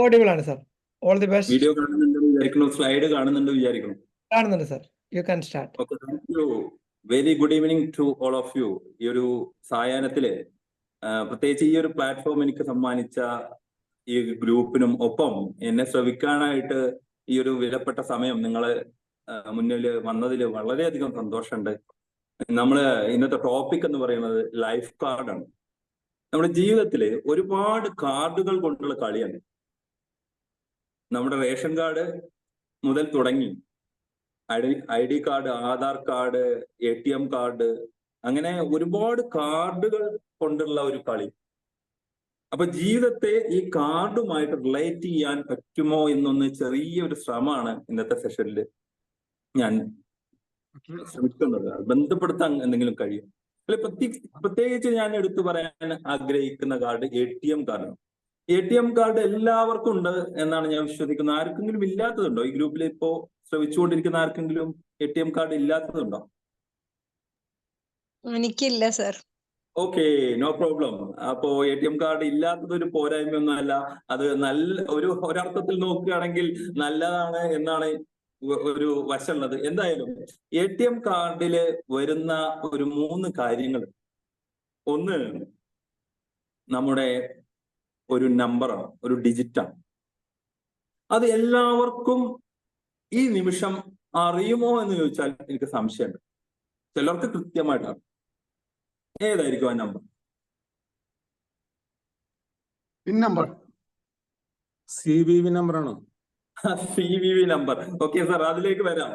ഓഡിബിൾ ആണ് sir. All the best. Video കാണുന്നുണ്ട്, സ്ലൈഡ് കാണുന്നുണ്ട്. കാണുന്നുണ്ട് sir. You can start. Okay, thank you. Very good evening to all of you. ഈ ഒരു സായാഹ്നത്തില് പ്രത്യേകിച്ച് ഈ ഒരു പ്ലാറ്റ്ഫോം എനിക്ക് സമ്മാനിച്ച ഈ ഗ്രൂപ്പിനും ഒപ്പം എന്നെ ശ്രവിക്കാനായിട്ട് ഈ ഒരു വിലപ്പെട്ട സമയം നിങ്ങൾ മുന്നിൽ വന്നതിൽ വളരെയധികം സന്തോഷമുണ്ട്. നമ്മള് ഇന്നത്തെ ടോപ്പിക് എന്ന് പറയുന്നത് ലൈഫ് കാർഡാണ്. നമ്മുടെ ജീവിതത്തില് ഒരുപാട് കാർഡുകൾ കൊണ്ടുള്ള കളിയാണ്. നമ്മുടെ റേഷൻ കാർഡ് മുതൽ തുടങ്ങി ID card, Aadhaar card, ATM card, അങ്ങനെ ഒരുപാട് കാർഡുകൾ കൊണ്ടുള്ള ഒരു കളി. അപ്പൊ ജീവിതത്തെ ഈ കാർഡുമായിട്ട് റിലേറ്റ് ചെയ്യാൻ പറ്റുമോ എന്നൊന്ന് ചെറിയൊരു ശ്രമമാണ് ഇന്നത്തെ സെഷനിൽ ഞാൻ ശ്രമിക്കുന്നത്. ബന്ധപ്പെടുത്താൻ എന്തെങ്കിലും കഴിയും അല്ലെ? പ്രത്യേകിച്ച് ഞാൻ എടുത്തു പറയാൻ ആഗ്രഹിക്കുന്ന കാർഡ് ATM കാർഡാണ്. ATM കാർഡ് എല്ലാവർക്കും ഉണ്ട് എന്നാണ് ഞാൻ വിശ്വസിക്കുന്നത്. ആർക്കെങ്കിലും ഇല്ലാത്തതുണ്ടോ? ഈ ഗ്രൂപ്പിൽ ഇപ്പോ ശ്രമിച്ചുകൊണ്ടിരിക്കുന്ന ആർക്കെങ്കിലും ATM കാർഡ് ഇല്ലാത്തതുണ്ടോ? എനിക്കില്ല സർ. Okay, no problem. അപ്പോ ATM കാർഡ് ഇല്ലാത്തത് ഒരു പോരായ്മയൊന്നും അല്ല. അത് ഒരർത്ഥത്തിൽ നോക്കുകയാണെങ്കിൽ നല്ലതാണ് എന്നാണ് ഒരു വശമുള്ളത്. എന്തായാലും ATM കാർഡില് വരുന്ന ഒരു 3 കാര്യങ്ങൾ. ഒന്ന്, നമ്മുടെ ഒരു നമ്പറാണ്, ഒരു ഡിജിറ്റാണ്. അത് എല്ലാവർക്കും ഈ നിമിഷം അറിയുമോ എന്ന് ചോദിച്ചാൽ എനിക്ക് സംശയമുണ്ട്. ചിലർക്ക് കൃത്യമായിട്ടാണ്. ഏതായിരിക്കും ആ നമ്പർ? പിൻ നമ്പർ, CVV നമ്പറാണോ? CVV number. ഓക്കെ സാർ, അതിലേക്ക് വരാം.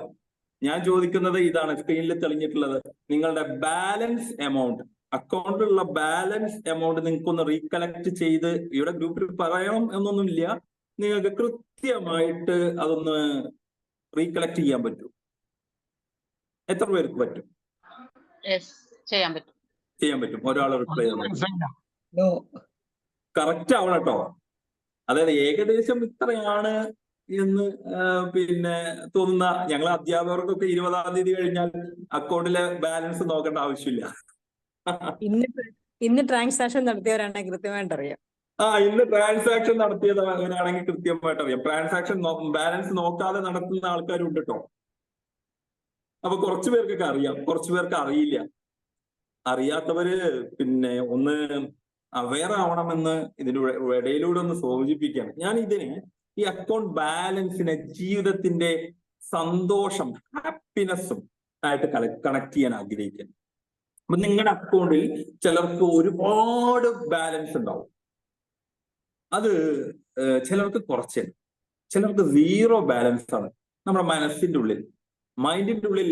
ഞാൻ ചോദിക്കുന്നത് ഇതാണ്, സ്ക്രീനിൽ തെളിഞ്ഞിട്ടുള്ളത്. നിങ്ങളുടെ ബാലൻസ് എമൗണ്ട്, അക്കൗണ്ടിലുള്ള ബാലൻസ് എമൗണ്ട് നിങ്ങൾക്കൊന്ന് റീകളക്ട് ചെയ്ത്, ഇവിടെ ഗ്രൂപ്പിൽ പറയണം എന്നൊന്നുമില്ല, നിങ്ങൾക്ക് കൃത്യമായിട്ട് അതൊന്ന് റീകളക്ട് ചെയ്യാൻ പറ്റും. എത്ര പേർക്ക് പറ്റും? ചെയ്യാൻ പറ്റും. ഒരാൾ റിപ്ലൈ കറക്റ്റ് ആവണം കേട്ടോ. അതായത് ഏകദേശം ഇത്രയാണ് എന്ന് തോന്നുന്ന ഞങ്ങൾ അധ്യാപകർക്കൊക്കെ 20-ാം തീയതി കഴിഞ്ഞാൽ അക്കൗണ്ടിലെ ബാലൻസ് നോക്കേണ്ട ആവശ്യമില്ല. ഇന്ന് ട്രാൻസാക്ഷൻ നടത്തിയവരാണ് കൃത്യമായിട്ട് അറിയാം. ഇന്ന് ട്രാൻസാക്ഷൻ നടത്തിയത് അങ്ങനെയാണെങ്കിൽ കൃത്യമായിട്ട് അറിയാം. ട്രാൻസാക്ഷൻ ബാലൻസ് നോക്കാതെ നടത്തുന്ന ആൾക്കാരും ഉണ്ട് കേട്ടോ. അപ്പൊ കുറച്ചു പേർക്കൊക്കെ അറിയാം, കുറച്ചു പേർക്ക് അറിയില്ല. അറിയാത്തവര് പിന്നെ ഒന്ന് അവെയർ ആവണമെന്ന് ഇതിന്റെ ഇടയിലൂടെ ഒന്ന് സൂചിപ്പിക്കുകയാണ്. ഞാൻ ഇതിന് ഈ അക്കൗണ്ട് ബാലൻസിനെ ജീവിതത്തിന്റെ സന്തോഷം, ഹാപ്പിനെസ്സും ആയിട്ട് കണക്ട് ചെയ്യാൻ ആഗ്രഹിക്കുന്നു. അപ്പൊ നിങ്ങളുടെ അക്കൗണ്ടിൽ ചിലർക്ക് ഒരുപാട് ബാലൻസ് ഉണ്ടാവും. അത് ചിലർക്ക് കുറച്ച്, ചിലർക്ക് 0 ബാലൻസ് ആണ്. നമ്മുടെ മനസ്സിന്റെ ഉള്ളിൽ, മൈൻഡിന്റെ ഉള്ളിൽ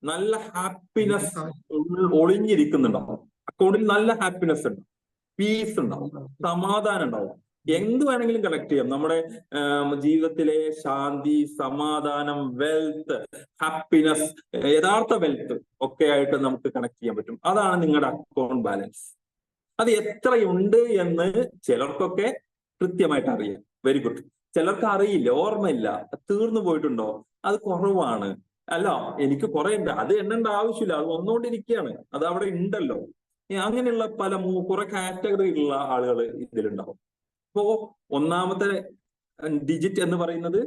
നല്ല ഹാപ്പിനെസ് ഒളിഞ്ഞിരിക്കുന്നുണ്ടാവും. അക്കൗണ്ടിൽ നല്ല ഹാപ്പിനെസ് ഉണ്ട്, പീസ് ഉണ്ടാവും, സമാധാനം ഉണ്ടാവും. എന്ത് വേണമെങ്കിലും കണക്ട് ചെയ്യാം. നമ്മുടെ ജീവിതത്തിലെ ശാന്തി, സമാധാനം, വെൽത്ത്, ഹാപ്പിനെസ്, യഥാർത്ഥ വെൽത്ത് ഒക്കെ ആയിട്ട് നമുക്ക് കണക്ട് ചെയ്യാൻ പറ്റും. അതാണ് നിങ്ങളുടെ അക്കൗണ്ട് ബാലൻസ്. അത് എത്രയുണ്ട് എന്ന് ചിലർക്കൊക്കെ കൃത്യമായിട്ട് അറിയാം. Very good. ചിലർക്ക് അറിയില്ല, ഓർമ്മയില്ല, തീർന്നു പോയിട്ടുണ്ടോ, അത് കുറവാണ്, അല്ല എനിക്ക് കുറെ ഉണ്ട്, അത് എണ്ണേണ്ട ആവശ്യമില്ല, അത് വന്നുകൊണ്ടിരിക്കുകയാണ്, അത് അവിടെ ഉണ്ടല്ലോ. അങ്ങനെയുള്ള കുറെ കാറ്റഗറി ഉള്ള ആളുകൾ ഇതിലുണ്ടാവും. അപ്പോ ഒന്നാമത്തെ ഡിജിറ്റ് എന്ന് പറയുന്നത്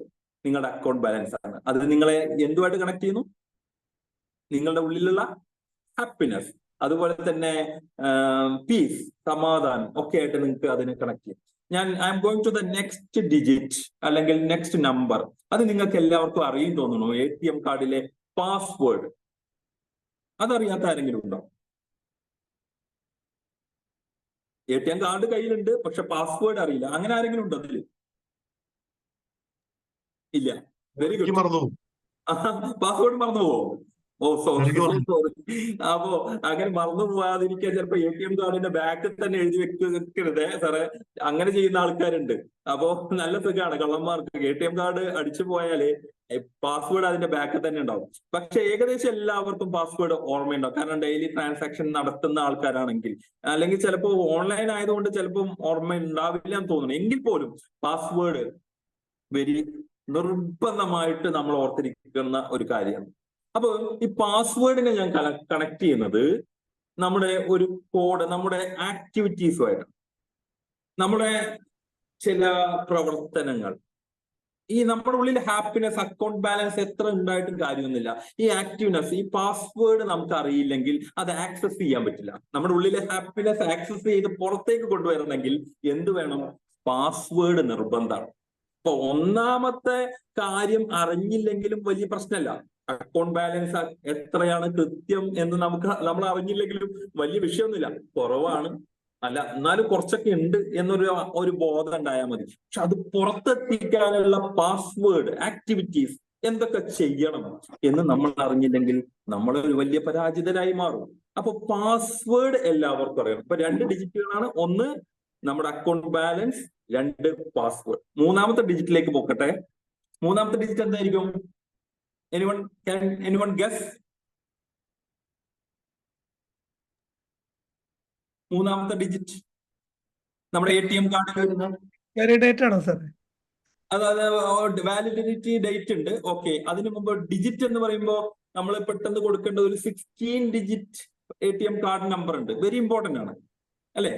നിങ്ങളുടെ അക്കൗണ്ട് ബാലൻസ് ആണ്. അത് നിങ്ങളെ എന്തുമായിട്ട് കണക്ട് ചെയ്യുന്നു? നിങ്ങളുടെ ഉള്ളിലുള്ള ഹാപ്പിനെസ്, അതുപോലെ തന്നെ പീസ്, സമാധാനം ഒക്കെ ആയിട്ട് നിങ്ങൾക്ക് അതിനെ കണക്ട് ചെയ്യാം. I'm going to the next digit അല്ലെങ്കിൽ നെക്സ്റ്റ് നമ്പർ. അത് നിങ്ങൾക്ക് എല്ലാവർക്കും അറിയും തോന്നുന്നു. ATM കാർഡിലെ പാസ്വേഡ്. അതറിയാത്ത ആരെങ്കിലും ഉണ്ടോ? ATM കാർഡ് കയ്യിലുണ്ട്, പക്ഷെ പാസ്വേഡ് അറിയില്ല. അങ്ങനെ ആരെങ്കിലും ഉണ്ടോ അതില്? ഇല്ല. Very good. പാസ്വേഡ് മറന്നു പോവോ? ഓ സോറി. അപ്പോ അങ്ങനെ മറന്നു പോവാതിരിക്കാൻ ചിലപ്പോ ATM കാർഡിന്റെ ബാക്കിൽ തന്നെ എഴുതി വെക്കരുതേ സാറേ. അങ്ങനെ ചെയ്യുന്ന ആൾക്കാരുണ്ട്. അപ്പോ നല്ല സുഖമാണ് കള്ളന്മാർക്ക്. ATM കാർഡ് അടിച്ചു പോയാല് പാസ്വേഡ് അതിന്റെ ബാക്കിൽ തന്നെ ഉണ്ടാവും. പക്ഷെ ഏകദേശം എല്ലാവർക്കും പാസ്വേഡ് ഓർമ്മയുണ്ടാവും. കാരണം ഡെയിലി ട്രാൻസാക്ഷൻ നടത്തുന്ന ആൾക്കാരാണെങ്കിൽ, അല്ലെങ്കിൽ ചിലപ്പോൾ ഓൺലൈൻ ആയതുകൊണ്ട് ചിലപ്പോൾ ഓർമ്മ ഉണ്ടാവില്ല എന്ന് തോന്നുന്നു. എങ്കിൽ പോലും പാസ്വേഡ് നിർബന്ധമായിട്ട് നമ്മൾ ഓർത്തിരിക്കുന്ന ഒരു കാര്യമാണ്. അപ്പൊ ഈ പാസ്വേഡിനെ ഞാൻ കണക്ട് ചെയ്യുന്നത് നമ്മുടെ ഒരു കോഡ്, നമ്മുടെ ആക്ടിവിറ്റീസുമായിട്ട്, നമ്മുടെ ചില പ്രവർത്തനങ്ങൾ. ഈ നമ്മുടെ ഉള്ളിൽ ഹാപ്പിനെസ്, അക്കൗണ്ട് ബാലൻസ് എത്ര ഉണ്ടായിട്ടും കാര്യമൊന്നുമില്ല. ഈ ആക്റ്റീവ്നെസ്, ഈ പാസ്വേഡ് നമുക്ക് അറിയില്ലെങ്കിൽ അത് ആക്സസ് ചെയ്യാൻ പറ്റില്ല. നമ്മുടെ ഉള്ളിലെ ഹാപ്പിനെസ് ആക്സസ് ചെയ്ത് പുറത്തേക്ക് കൊണ്ടുവരണമെങ്കിൽ എന്ത് വേണം? പാസ്വേഡ് നിർബന്ധമാണ്. അപ്പൊ ഒന്നാമത്തെ കാര്യം അറിഞ്ഞില്ലെങ്കിലും വലിയ പ്രശ്നമല്ല. അക്കൗണ്ട് ബാലൻസ് എത്രയാണ് കൃത്യം എന്ന് നമ്മൾ അറിഞ്ഞില്ലെങ്കിലും വലിയ വിഷയമൊന്നുമില്ല. കുറവാണ്, അല്ല എന്നാലും കുറച്ചൊക്കെ ഉണ്ട് എന്നൊരു ബോധം ഉണ്ടായാൽ മതി. പക്ഷെ അത് പുറത്തെത്തിക്കാനുള്ള പാസ്വേഡ്, ആക്ടിവിറ്റീസ് എന്തൊക്കെ ചെയ്യണം എന്ന് നമ്മൾ അറിഞ്ഞില്ലെങ്കിൽ നമ്മൾ ഒരു വലിയ പരാജിതരായി മാറും. അപ്പൊ പാസ്വേഡ് എല്ലാവർക്കും അറിയണം. ഇപ്പൊ 2 ഡിജിറ്റുകളാണ്. ഒന്ന് നമ്മുടെ അക്കൗണ്ട് ബാലൻസ്, 2 പാസ്വേഡ്. മൂന്നാമത്തെ ഡിജിറ്റിലേക്ക് പോക്കട്ടെ. മൂന്നാമത്തെ ഡിജിറ്റ് എന്തായിരിക്കും? Anyone guess? മൂന്നാമത്തെ ഡിജിറ്റ് നമ്മുടെ ATM കാർഡിൽ വരുന്ന വാലിഡേറ്റ് ആണോ സാർ? അതായത് വാലിഡിറ്റി ഡേറ്റ് ഉണ്ട്. ഓക്കെ. അതിനു മുമ്പ് ഡിജിറ്റ് എന്ന് പറയുമ്പോൾ നമ്മൾ പെട്ടെന്ന് കൊടുക്കേണ്ട ഒരു 16 ഡിജിറ്റ് ATM കാർഡ് നമ്പർ ഉണ്ട്. വെരി ഇമ്പോർട്ടന്റ് ആണ്, അല്ലെ?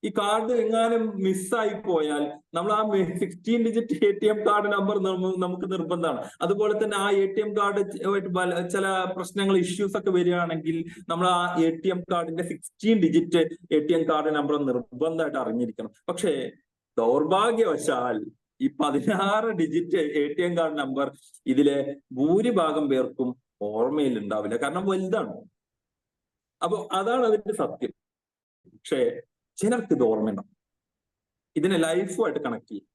ഈ കാർഡ് എങ്ങാനും മിസ്സായി പോയാൽ നമ്മൾ ആ 16 ഡിജിറ്റ് ATM കാർഡ് നമ്പർ നമുക്ക് നിർബന്ധമാണ്. അതുപോലെ തന്നെ ആ ATM കാർഡ് ചില പ്രശ്നങ്ങൾ, ഇഷ്യൂസ് ഒക്കെ വരികയാണെങ്കിൽ നമ്മൾ ആ ATM കാർഡിന്റെ 16 ഡിജിറ്റ് ATM കാർഡ് നമ്പർ നിർബന്ധമായിട്ട് അറിഞ്ഞിരിക്കണം. പക്ഷേ ദൗർഭാഗ്യവശാൽ ഈ 16 ഡിജിറ്റ് ATM കാർഡ് നമ്പർ ഇതിലെ ഭൂരിഭാഗം പേർക്കും ഓർമ്മയിൽ ഉണ്ടാവില്ല. കാരണം വലുതാണ്. അപ്പൊ അതാണ് അതിന്റെ സത്യം. പക്ഷേ ചിലർക്ക് ഇത് ഓർമ്മയുണ്ടാവും. ഇതിനെ ലൈഫുമായിട്ട് കണക്ട് ചെയ്യും.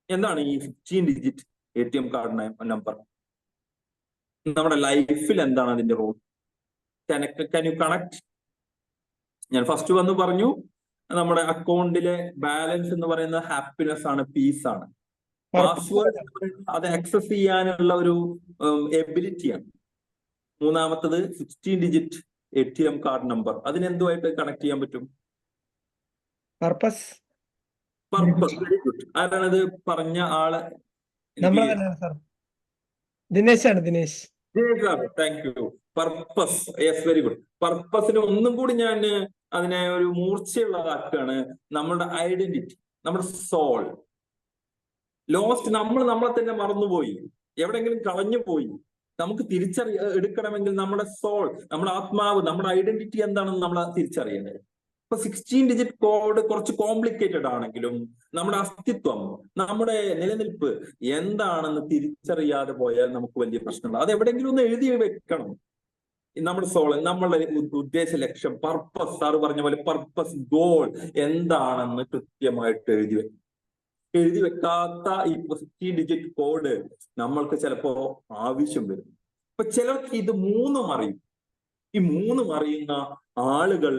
എന്താണ് ഈ 16 ഡിജിറ്റ് ATM കാർഡ് നമ്പർ? നമ്മുടെ ലൈഫിൽ എന്താണ് അതിന്റെ റോൾ? Can you connect? ഞാൻ ഫസ്റ്റ് വന്ന് പറഞ്ഞു, നമ്മുടെ അക്കൗണ്ടിലെ ബാലൻസ് എന്ന് പറയുന്നത് ഹാപ്പിനെസ് ആണ്, പീസ് ആണ്. പാസ്വേഡ് അത് ആക്സസ് ചെയ്യാനുള്ള ഒരു എബിലിറ്റിയാണ്. മൂന്നാമത്തത് 16 ഡിജിറ്റ് ATM കാർഡ് നമ്പർ. അതിനെന്തുമായിട്ട് കണക്ട് ചെയ്യാൻ പറ്റും? പർപ്പസ്. Very good. ആരാണത് പറഞ്ഞ ആള്? ദിനേശ് ആണ്, Dinesh. Thank you. Purpose, yes, very good. പർപ്പസിന് ഒന്നും കൂടി ഞാൻ അതിനെ ഒരു മൂർച്ചയുള്ളതാക്കാണ്. നമ്മുടെ ഐഡന്റിറ്റി, നമ്മുടെ സോൾ. ലോസ്റ്റ്, നമ്മൾ നമ്മളെ തന്നെ മറന്നുപോയി, എവിടെയെങ്കിലും കളഞ്ഞു പോയി. നമുക്ക് എടുക്കണമെങ്കിൽ നമ്മുടെ സോൾ, നമ്മുടെ ആത്മാവ്, നമ്മുടെ ഐഡന്റിറ്റി എന്താണെന്ന് നമ്മൾ തിരിച്ചറിയേണ്ടത്. ഇപ്പൊ 16 ഡിജിറ്റ് കോഡ് കുറച്ച് കോംപ്ലിക്കേറ്റഡ് ആണെങ്കിലും നമ്മുടെ അസ്തിത്വം, നമ്മുടെ നിലനിൽപ്പ് എന്താണെന്ന് തിരിച്ചറിയാതെ പോയാൽ നമുക്ക് വലിയ പ്രശ്നമുണ്ട്. അത് എവിടെയെങ്കിലും ഒന്ന് എഴുതി വെക്കണം. നമ്മുടെ സോൾ, നമ്മളുടെ ഉദ്ദേശ ലക്ഷ്യം, പർപ്പസ്, സാറ് പറഞ്ഞ പോലെ പർപ്പസ്, ഗോൾ എന്താണെന്ന് കൃത്യമായിട്ട് എഴുതി വെക്കണം. എഴുതി വെക്കാത്ത ഈ 16 ഡിജിറ്റ് കോഡ് നമ്മൾക്ക് ചിലപ്പോ ആവശ്യം വരും. ഇപ്പൊ ചിലർക്ക് ഇത് 3 അറിയും. ഈ 3 അറിയുന്ന ആളുകൾ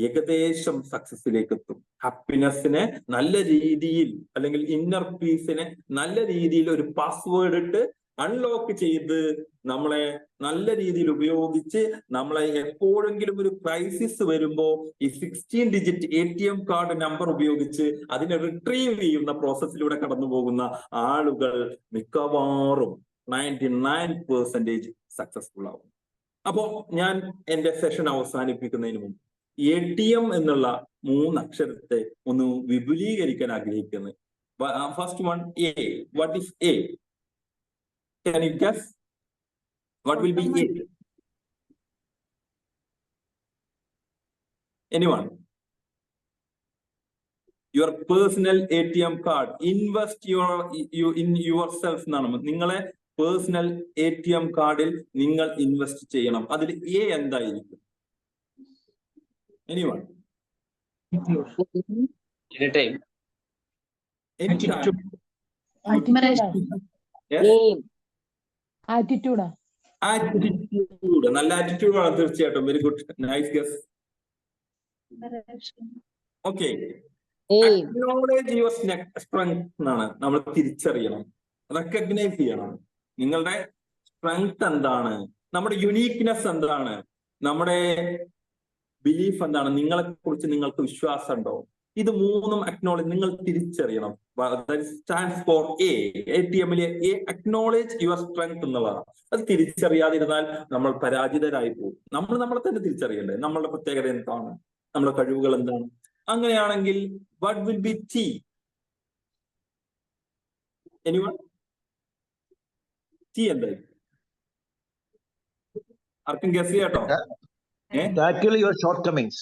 ഏകദേശം സക്സസിലേക്ക് എത്തും. ഹാപ്പിനെസ്സിനെ നല്ല രീതിയിൽ, അല്ലെങ്കിൽ ഇന്നർ പീസിനെ നല്ല രീതിയിൽ ഒരു പാസ്വേഡ് ഇട്ട് അൺലോക്ക് ചെയ്ത് നമ്മളെ നല്ല രീതിയിൽ ഉപയോഗിച്ച് നമ്മളെ എപ്പോഴെങ്കിലും ഒരു ക്രൈസിസ് വരുമ്പോ ഈ 16 ഡിജിറ്റ് ATM കാർഡ് നമ്പർ ഉപയോഗിച്ച് അതിനെ റിട്രീവ് ചെയ്യുന്ന പ്രോസസ്സിലൂടെ കടന്നു പോകുന്ന ആളുകൾ മിക്കവാറും 99% സക്സസ്ഫുൾ ആവും. അപ്പോ ഞാൻ എന്റെ സെഷൻ അവസാനിപ്പിക്കുന്നതിന് മുമ്പ് ATM എന്നുള്ള 3 അക്ഷരത്തെ ഒന്ന് വിപുലീകരിക്കാൻ ആഗ്രഹിക്കുന്നത്. First one, A. What is A? Can you guess? What will be A? Anyone? Your personal ATM card. Invest in yourself എന്നാണ്. നിങ്ങളെ പേഴ്സണൽ ATM കാർഡിൽ നിങ്ങൾ ഇൻവെസ്റ്റ് ചെയ്യണം. അതിൽ A എന്തായിരിക്കും? Anyone? Anytime. Anytime. Yes? ആറ്റിറ്റ്യൂഡാ? ആറ്റിറ്റ്യൂഡ്. നല്ല ആറ്റിറ്റ്യൂഡ് ആണ് തീർച്ചയായിട്ടും. Very good, nice guess. Okay, acknowledge your strength എന്നാണ്. നമ്മൾ തിരിച്ചറിയണം, റെക്കഗ്നൈസ് ചെയ്യണം. നിങ്ങളുടെ സ്ട്രെങ്ത് എന്താണ്, നമ്മുടെ യുണീക്നെസ് എന്താണ്, നമ്മുടെ ബിലീഫ് എന്താണ്, നിങ്ങളെ കുറിച്ച് നിങ്ങൾക്ക് വിശ്വാസം ഉണ്ടോ? ഇത് 3 അക്നോളേജ് നിങ്ങൾ തിരിച്ചറിയണം. സ്റ്റാൻഡ്സ് ഫോർ ATMലെ A, അക്നോളേജ് യുവർ സ്ട്രെങ്ത് എന്നുള്ളതാണ്. അത് തിരിച്ചറിയാതിരുന്നാൽ നമ്മൾ പരാജിതരായി പോകും. നമ്മൾ നമ്മളെ തന്നെ തിരിച്ചറിയണ്ടേ, നമ്മളുടെ പ്രത്യേകത എന്താണ്, നമ്മുടെ കഴിവുകൾ എന്താണ്. അങ്ങനെയാണെങ്കിൽ what will be T? Anyone? T എന്തായിരിക്കും? ആർക്കും ഗസ് ചെയ്യാട്ടോ? Tackle your shortcomings.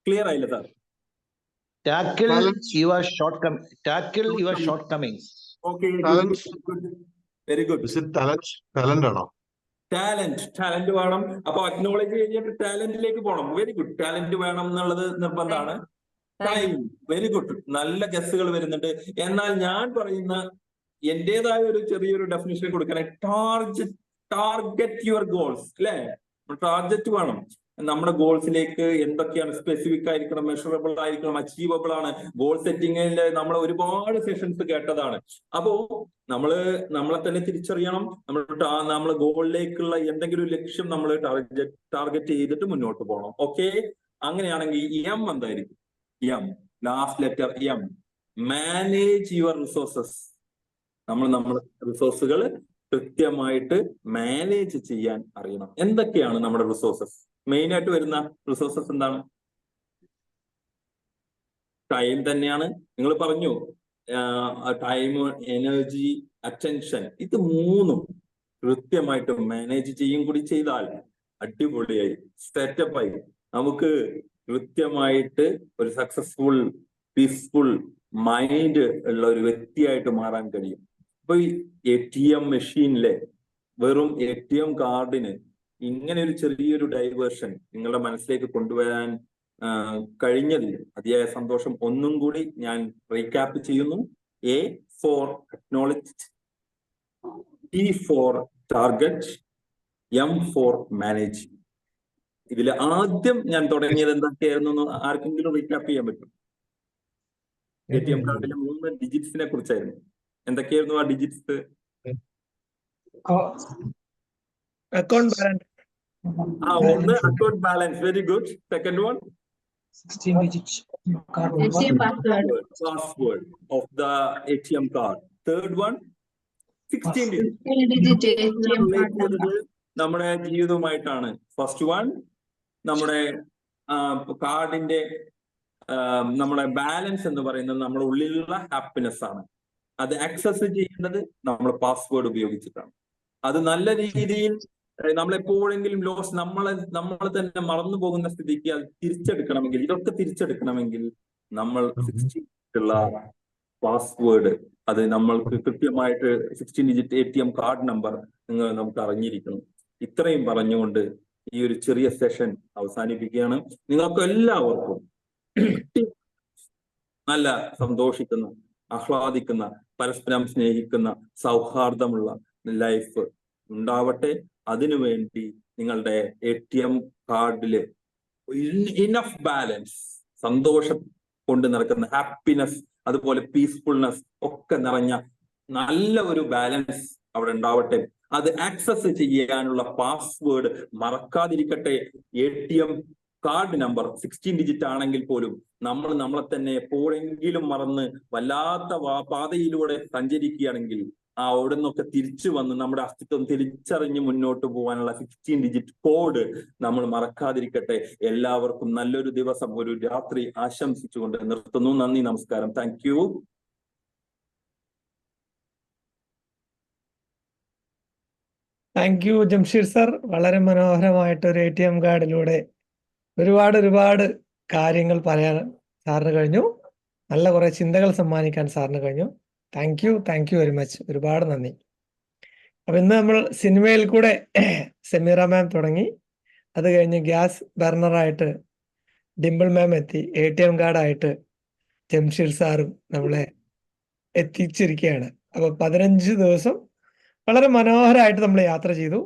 ക്ലിയർ ആയില്ല sir? Tackle your shortcomings. Okay, very good. Talent ആണോ? ടാലന്റ് വേണം. അപ്പൊ അക്നോളജ് കഴിഞ്ഞിട്ട് ടാലന്റിലേക്ക് പോകണം. വെരി ഗുഡ്, ടാലന്റ് വേണം എന്നുള്ളത് നിർബന്ധമാണ്. Time, very good. നല്ല ഗസ്സുകൾ വരുന്നുണ്ട്. എന്നാൽ ഞാൻ പറയുന്ന എന്റേതായ ഒരു ചെറിയൊരു ഡെഫിനിഷൻ കൊടുക്കണേ. ടാർഗറ്റ് യുവർ ഗോൾസ്, അല്ലെ? ടാർഗറ്റ് വേണം. നമ്മുടെ ഗോൾസിലേക്ക് എന്തൊക്കെയാണ് സ്പെസിഫിക് ആയിരിക്കണം, മെഷറബിൾ ആയിരിക്കണം, അച്ചീവബിൾ ആണ്. ഗോൾ സെറ്റിംഗിൽ നമ്മൾ ഒരുപാട് സെഷൻസ് കേട്ടതാണ്. അപ്പോ നമ്മളെ തന്നെ തിരിച്ചറിയണം. നമ്മൾ ഗോളിലേക്കുള്ള എന്തെങ്കിലും ലക്ഷ്യം നമ്മൾ ടാർഗറ്റ് ചെയ്തിട്ട് മുന്നോട്ട് പോകണം. ഓക്കെ, അങ്ങനെയാണെങ്കിൽ M എന്തായിരിക്കും? M, last letter M. Manage your resources. നമ്മൾ റിസോഴ്സുകൾ കൃത്യമായിട്ട് മാനേജ് ചെയ്യാൻ അറിയണം. എന്തൊക്കെയാണ് നമ്മുടെ റിസോഴ്സസ്? മെയിൻ ആയിട്ട് വരുന്ന റിസോഴ്സസ് എന്താണ്? ടൈം തന്നെയാണ്. നിങ്ങൾ പറഞ്ഞു ടൈം, എനർജി, അറ്റൻഷൻ. ഇത് 3 കൃത്യമായിട്ട് മാനേജ് ചെയ്യും കൂടി ചെയ്താൽ അടിപൊളിയായി, സെറ്റപ്പായി നമുക്ക് കൃത്യമായിട്ട് ഒരു സക്സസ്ഫുൾ, പീസ്ഫുൾ മൈൻഡ് ഉള്ള ഒരു വ്യക്തിയായിട്ട് മാറാൻ കഴിയും. ഇപ്പൊ ഈ ATM മെഷീനിലെ വെറും ATM കാർഡിന് ഇങ്ങനെ ഒരു ചെറിയൊരു ഡൈവേർഷൻ നിങ്ങളുടെ മനസ്സിലേക്ക് കൊണ്ടുവരാൻ കഴിഞ്ഞതിൽ അതിയായ സന്തോഷം. ഒന്നും കൂടി ഞാൻ റീക്യാപ്പ് ചെയ്യുന്നു. A for acknowledged, T for target, M for manage. ഇതിൽ ആദ്യം ഞാൻ തുടങ്ങിയത് എന്തൊക്കെയായിരുന്നു ആർക്കെങ്കിലും റീക്യാപ്പ് ചെയ്യാൻ പറ്റും? ATM കാർഡിലെ 3 ഡിജിറ്റ്സിനെ കുറിച്ചായിരുന്നു. എന്തൊക്കെയായിരുന്നു ആ ഡിജിറ്റ്സ്? Account balance. ഒന്ന് account balance, very good. Second one 16 digits password of the ATM card. Third one 16 digit relate ചെയ്തത് നമ്മുടെ ജീവിതവുമായിട്ടാണ്. ഫസ്റ്റ് വൺ നമ്മുടെ കാർഡിന്റെ നമ്മുടെ ബാലൻസ് എന്ന് പറയുന്നത് നമ്മുടെ ഉള്ളിലുള്ള ഹാപ്പിനെസ് ആണ്. അത് ആക്സസ് ചെയ്യേണ്ടത് നമ്മൾ പാസ്വേഡ് ഉപയോഗിച്ചിട്ടാണ്. അത് നല്ല രീതിയിൽ നമ്മളെപ്പോഴെങ്കിലും നമ്മൾ തന്നെ മറന്നു പോകുന്ന സ്ഥിതിക്ക് അത് തിരിച്ചെടുക്കണമെങ്കിൽ, ഇതൊക്കെ തിരിച്ചെടുക്കണമെങ്കിൽ നമ്മൾ 16 പാസ്വേഡ് അത് നമ്മൾക്ക് കൃത്യമായിട്ട് 16 ഡിജിറ്റ് ATM കാർഡ് നമ്പർ നമുക്ക് അറിഞ്ഞിരിക്കണം. ഇത്രയും പറഞ്ഞുകൊണ്ട് ഈ ഒരു ചെറിയ സെഷൻ അവസാനിപ്പിക്കുകയാണ്. നിങ്ങൾക്ക് എല്ലാവർക്കും നല്ല സന്തോഷിക്കുന്ന, ആഹ്ലാദിക്കുന്ന, പരസ്പരം സ്നേഹിക്കുന്ന, സൗഹാർദ്ദമുള്ള ലൈഫ് ഉണ്ടാവട്ടെ. അതിനുവേണ്ടി നിങ്ങളുടെ ATM കാർഡില് ഇനഫ് ബാലൻസ്, സന്തോഷം കൊണ്ട് നടക്കുന്ന ഹാപ്പിനെസ്, അതുപോലെ പീസ്ഫുൾനെസ് ഒക്കെ നിറഞ്ഞ നല്ല ഒരു ബാലൻസ് അവിടെ ഉണ്ടാവട്ടെ. അത് ആക്സസ് ചെയ്യാനുള്ള പാസ്വേഡ് മറക്കാതിരിക്കട്ടെ. ATM കാർഡ് നമ്പർ 16 ഡിജിറ്റ് ആണെങ്കിൽ പോലും നമ്മളെ തന്നെ എപ്പോഴെങ്കിലും മറന്ന് വല്ലാത്ത പാതയിലൂടെ സഞ്ചരിക്കുകയാണെങ്കിൽ അവിടെ നിന്നൊക്കെ തിരിച്ചു വന്ന് നമ്മുടെ അസ്തിത്വം തിരിച്ചറിഞ്ഞ് മുന്നോട്ട് പോകാനുള്ള 16 ഡിജിറ്റ് കോഡ് നമ്മൾ മറക്കാതിരിക്കട്ടെ. എല്ലാവർക്കും നല്ലൊരു ദിവസം, ഒരു രാത്രി ആശംസിച്ചുകൊണ്ട് നിർത്തുന്നു. നന്ദി, നമസ്കാരം. Thank you. Thank you Jamsheer sir. വളരെ മനോഹരമായിട്ട് ഒരു ATM കാർഡിലൂടെ ഒരുപാട് കാര്യങ്ങൾ പറയാൻ സാറിന് കഴിഞ്ഞു. നല്ല കുറെ ചിന്തകൾ സമ്മാനിക്കാൻ സാറിന് കഴിഞ്ഞു. Thank you very much. ഒരുപാട് നന്ദി. അപ്പൊ ഇന്ന് നമ്മൾ സിനിമയിൽ കൂടെ സെമീറ മാം തുടങ്ങി, അത് കഴിഞ്ഞ് ഗ്യാസ് ബർണറായിട്ട് ഡിംപിൾ മാം എത്തി, ATM കാർഡായിട്ട് ജംഷീർ സാറും നമ്മളെ എത്തിച്ചിരിക്കുകയാണ്. അപ്പൊ 15 ദിവസം വളരെ മനോഹരമായിട്ട് നമ്മൾ യാത്ര ചെയ്തു.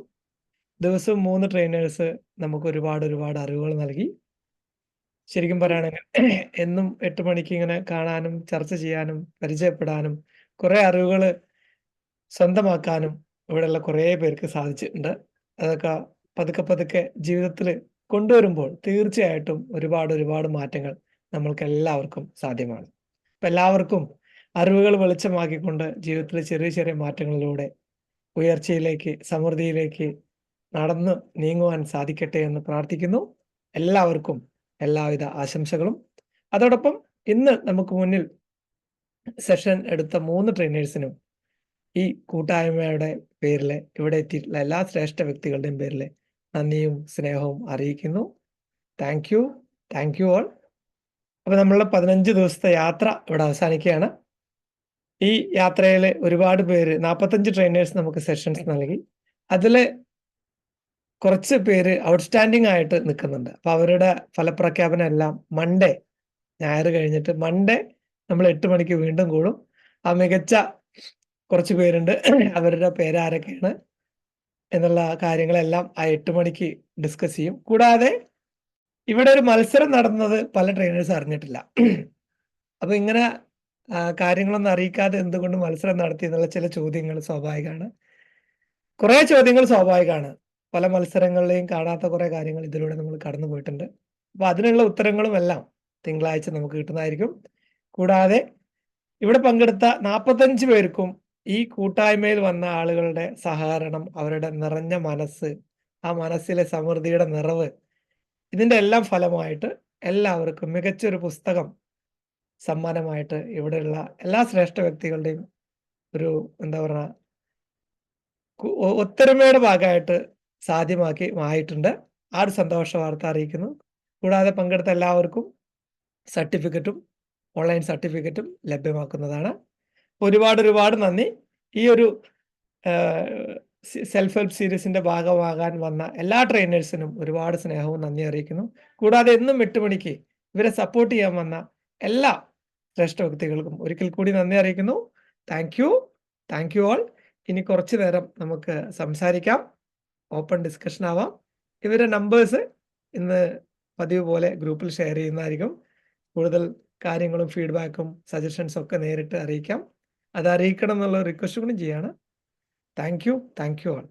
ദിവസവും 3 ട്രെയിനേഴ്സ് നമുക്ക് ഒരുപാട് അറിവുകൾ നൽകി. ശരിക്കും പറയുകയാണെങ്കിൽ എന്നും 8 മണിക്ക് ഇങ്ങനെ കാണാനും ചർച്ച ചെയ്യാനും പരിചയപ്പെടാനും കുറെ അറിവുകൾ സ്വന്തമാക്കാനും ഇവിടെയുള്ള കുറേ പേർക്ക് സാധിച്ചിട്ടുണ്ട്. അതൊക്കെ പതുക്കെ ജീവിതത്തിൽ കൊണ്ടുവരുമ്പോൾ തീർച്ചയായിട്ടും ഒരുപാട് മാറ്റങ്ങൾ നമ്മൾക്ക് എല്ലാവർക്കും സാധ്യമാണ്. അപ്പം എല്ലാവർക്കും അറിവുകൾ വെളിച്ചമാക്കിക്കൊണ്ട് ജീവിതത്തിലെ ചെറിയ മാറ്റങ്ങളിലൂടെ ഉയർച്ചയിലേക്ക്, സമൃദ്ധിയിലേക്ക് നടന്ന് നീങ്ങുവാൻ സാധിക്കട്ടെ എന്ന് പ്രാർത്ഥിക്കുന്നു. എല്ലാവർക്കും എല്ലാവിധ ആശംസകളും. അതോടൊപ്പം ഇന്ന് നമുക്ക് മുന്നിൽ സെഷൻ എടുത്ത 3 ട്രെയിനേഴ്സിനും ഈ കൂട്ടായ്മയുടെ പേരിൽ ഇവിടെ എത്തിയിട്ടുള്ള എല്ലാ ശ്രേഷ്ഠ വ്യക്തികളുടെയും പേരിൽ നന്ദിയും സ്നേഹവും അറിയിക്കുന്നു. Thank you all. അപ്പൊ നമ്മളുടെ 15 ദിവസത്തെ യാത്ര ഇവിടെ അവസാനിക്കുകയാണ്. ഈ യാത്രയിൽ ഒരുപാട് പേര്, 45 ട്രെയിനേഴ്സ് നമുക്ക് സെഷൻസ് നൽകി. അതില് കുറച്ച് പേര് ഔട്ട്സ്റ്റാൻഡിംഗ് ആയിട്ട് നിൽക്കുന്നുണ്ട്. അപ്പൊ അവരുടെ ഫലപ്രഖ്യാപനം എല്ലാം മൺഡേ, ഞായർ കഴിഞ്ഞിട്ട് മൺഡേ നമ്മൾ 8 മണിക്ക് വീണ്ടും കൂടും. ആ മികച്ച കുറച്ച് പേരുണ്ട്, അവരുടെ പേരാരൊക്കെയാണ് എന്നുള്ള കാര്യങ്ങളെല്ലാം ആ 8 മണിക്ക് ഡിസ്കസ് ചെയ്യും. കൂടാതെ ഇവിടെ ഒരു മത്സരം നടന്നത് പല ട്രെയിനേഴ്സ് അറിഞ്ഞിട്ടില്ല. അപ്പൊ ഇങ്ങനെ കാര്യങ്ങളൊന്നും അറിയിക്കാതെ എന്തുകൊണ്ട് മത്സരം നടത്തി എന്നുള്ള ചില ചോദ്യങ്ങൾ സ്വാഭാവികമാണ്. കുറെ ചോദ്യങ്ങൾ സ്വാഭാവികമാണ്. പല മത്സരങ്ങളിലെയും കാണാത്ത കുറെ കാര്യങ്ങൾ ഇതിലൂടെ നമ്മൾ കടന്നു പോയിട്ടുണ്ട്. അപ്പൊ അതിനുള്ള ഉത്തരങ്ങളും എല്ലാം തിങ്കളാഴ്ച നമുക്ക് കിട്ടുന്നതായിരിക്കും. കൂടാതെ ഇവിടെ പങ്കെടുത്ത 45 പേർക്കും ഈ കൂട്ടായ്മയിൽ വന്ന ആളുകളുടെ സഹകരണം, അവരുടെ നിറഞ്ഞ മനസ്സ്, ആ മനസ്സിലെ സമൃദ്ധിയുടെ നിറവ്, ഇതിന്റെ എല്ലാം ഫലമായിട്ട് എല്ലാവർക്കും മികച്ചൊരു പുസ്തകം സമ്മാനമായിട്ട് ഇവിടെയുള്ള എല്ലാ ശ്രേഷ്ഠ വ്യക്തികളുടെയും ഒരു ഒത്തൊരുമയുടെ ഭാഗമായിട്ട് ആയിട്ടുണ്ട്. ആ ഒരു സന്തോഷ വാർത്ത അറിയിക്കുന്നു. കൂടാതെ പങ്കെടുത്ത എല്ലാവർക്കും സർട്ടിഫിക്കറ്റും ഓൺലൈൻ സർട്ടിഫിക്കറ്റും ലഭ്യമാക്കുന്നതാണ്. ഒരുപാട് നന്ദി. ഈ ഒരു സെൽഫ് ഹെൽപ്പ് സീരീസിന്റെ ഭാഗമാകാൻ വന്ന എല്ലാ ട്രെയിനേഴ്സിനും ഒരുപാട് സ്നേഹവും നന്ദി അറിയിക്കുന്നു. കൂടാതെ എന്നും 8 മണിക്ക് ഇവരെ സപ്പോർട്ട് ചെയ്യാൻ വന്ന എല്ലാ ശ്രേഷ്ഠ വ്യക്തികൾക്കും ഒരിക്കൽ കൂടി നന്ദി അറിയിക്കുന്നു. Thank you all. ഇനി കുറച്ചു നേരം നമുക്ക് സംസാരിക്കാം, ഓപ്പൺ ഡിസ്കഷൻ ആവാം. ഇവരുടെ നമ്പേഴ്സ് ഇന്ന് പതിവ് പോലെ ഗ്രൂപ്പിൽ ഷെയർ ചെയ്യുന്നതായിരിക്കും. കൂടുതൽ കാര്യങ്ങളും ഫീഡ്ബാക്കും സജഷൻസും ഒക്കെ നേരിട്ട് അറിയിക്കാം. അത് അറിയിക്കണം എന്നുള്ള റിക്വസ്റ്റ് കൂടി ചെയ്യാണ്. Thank you all.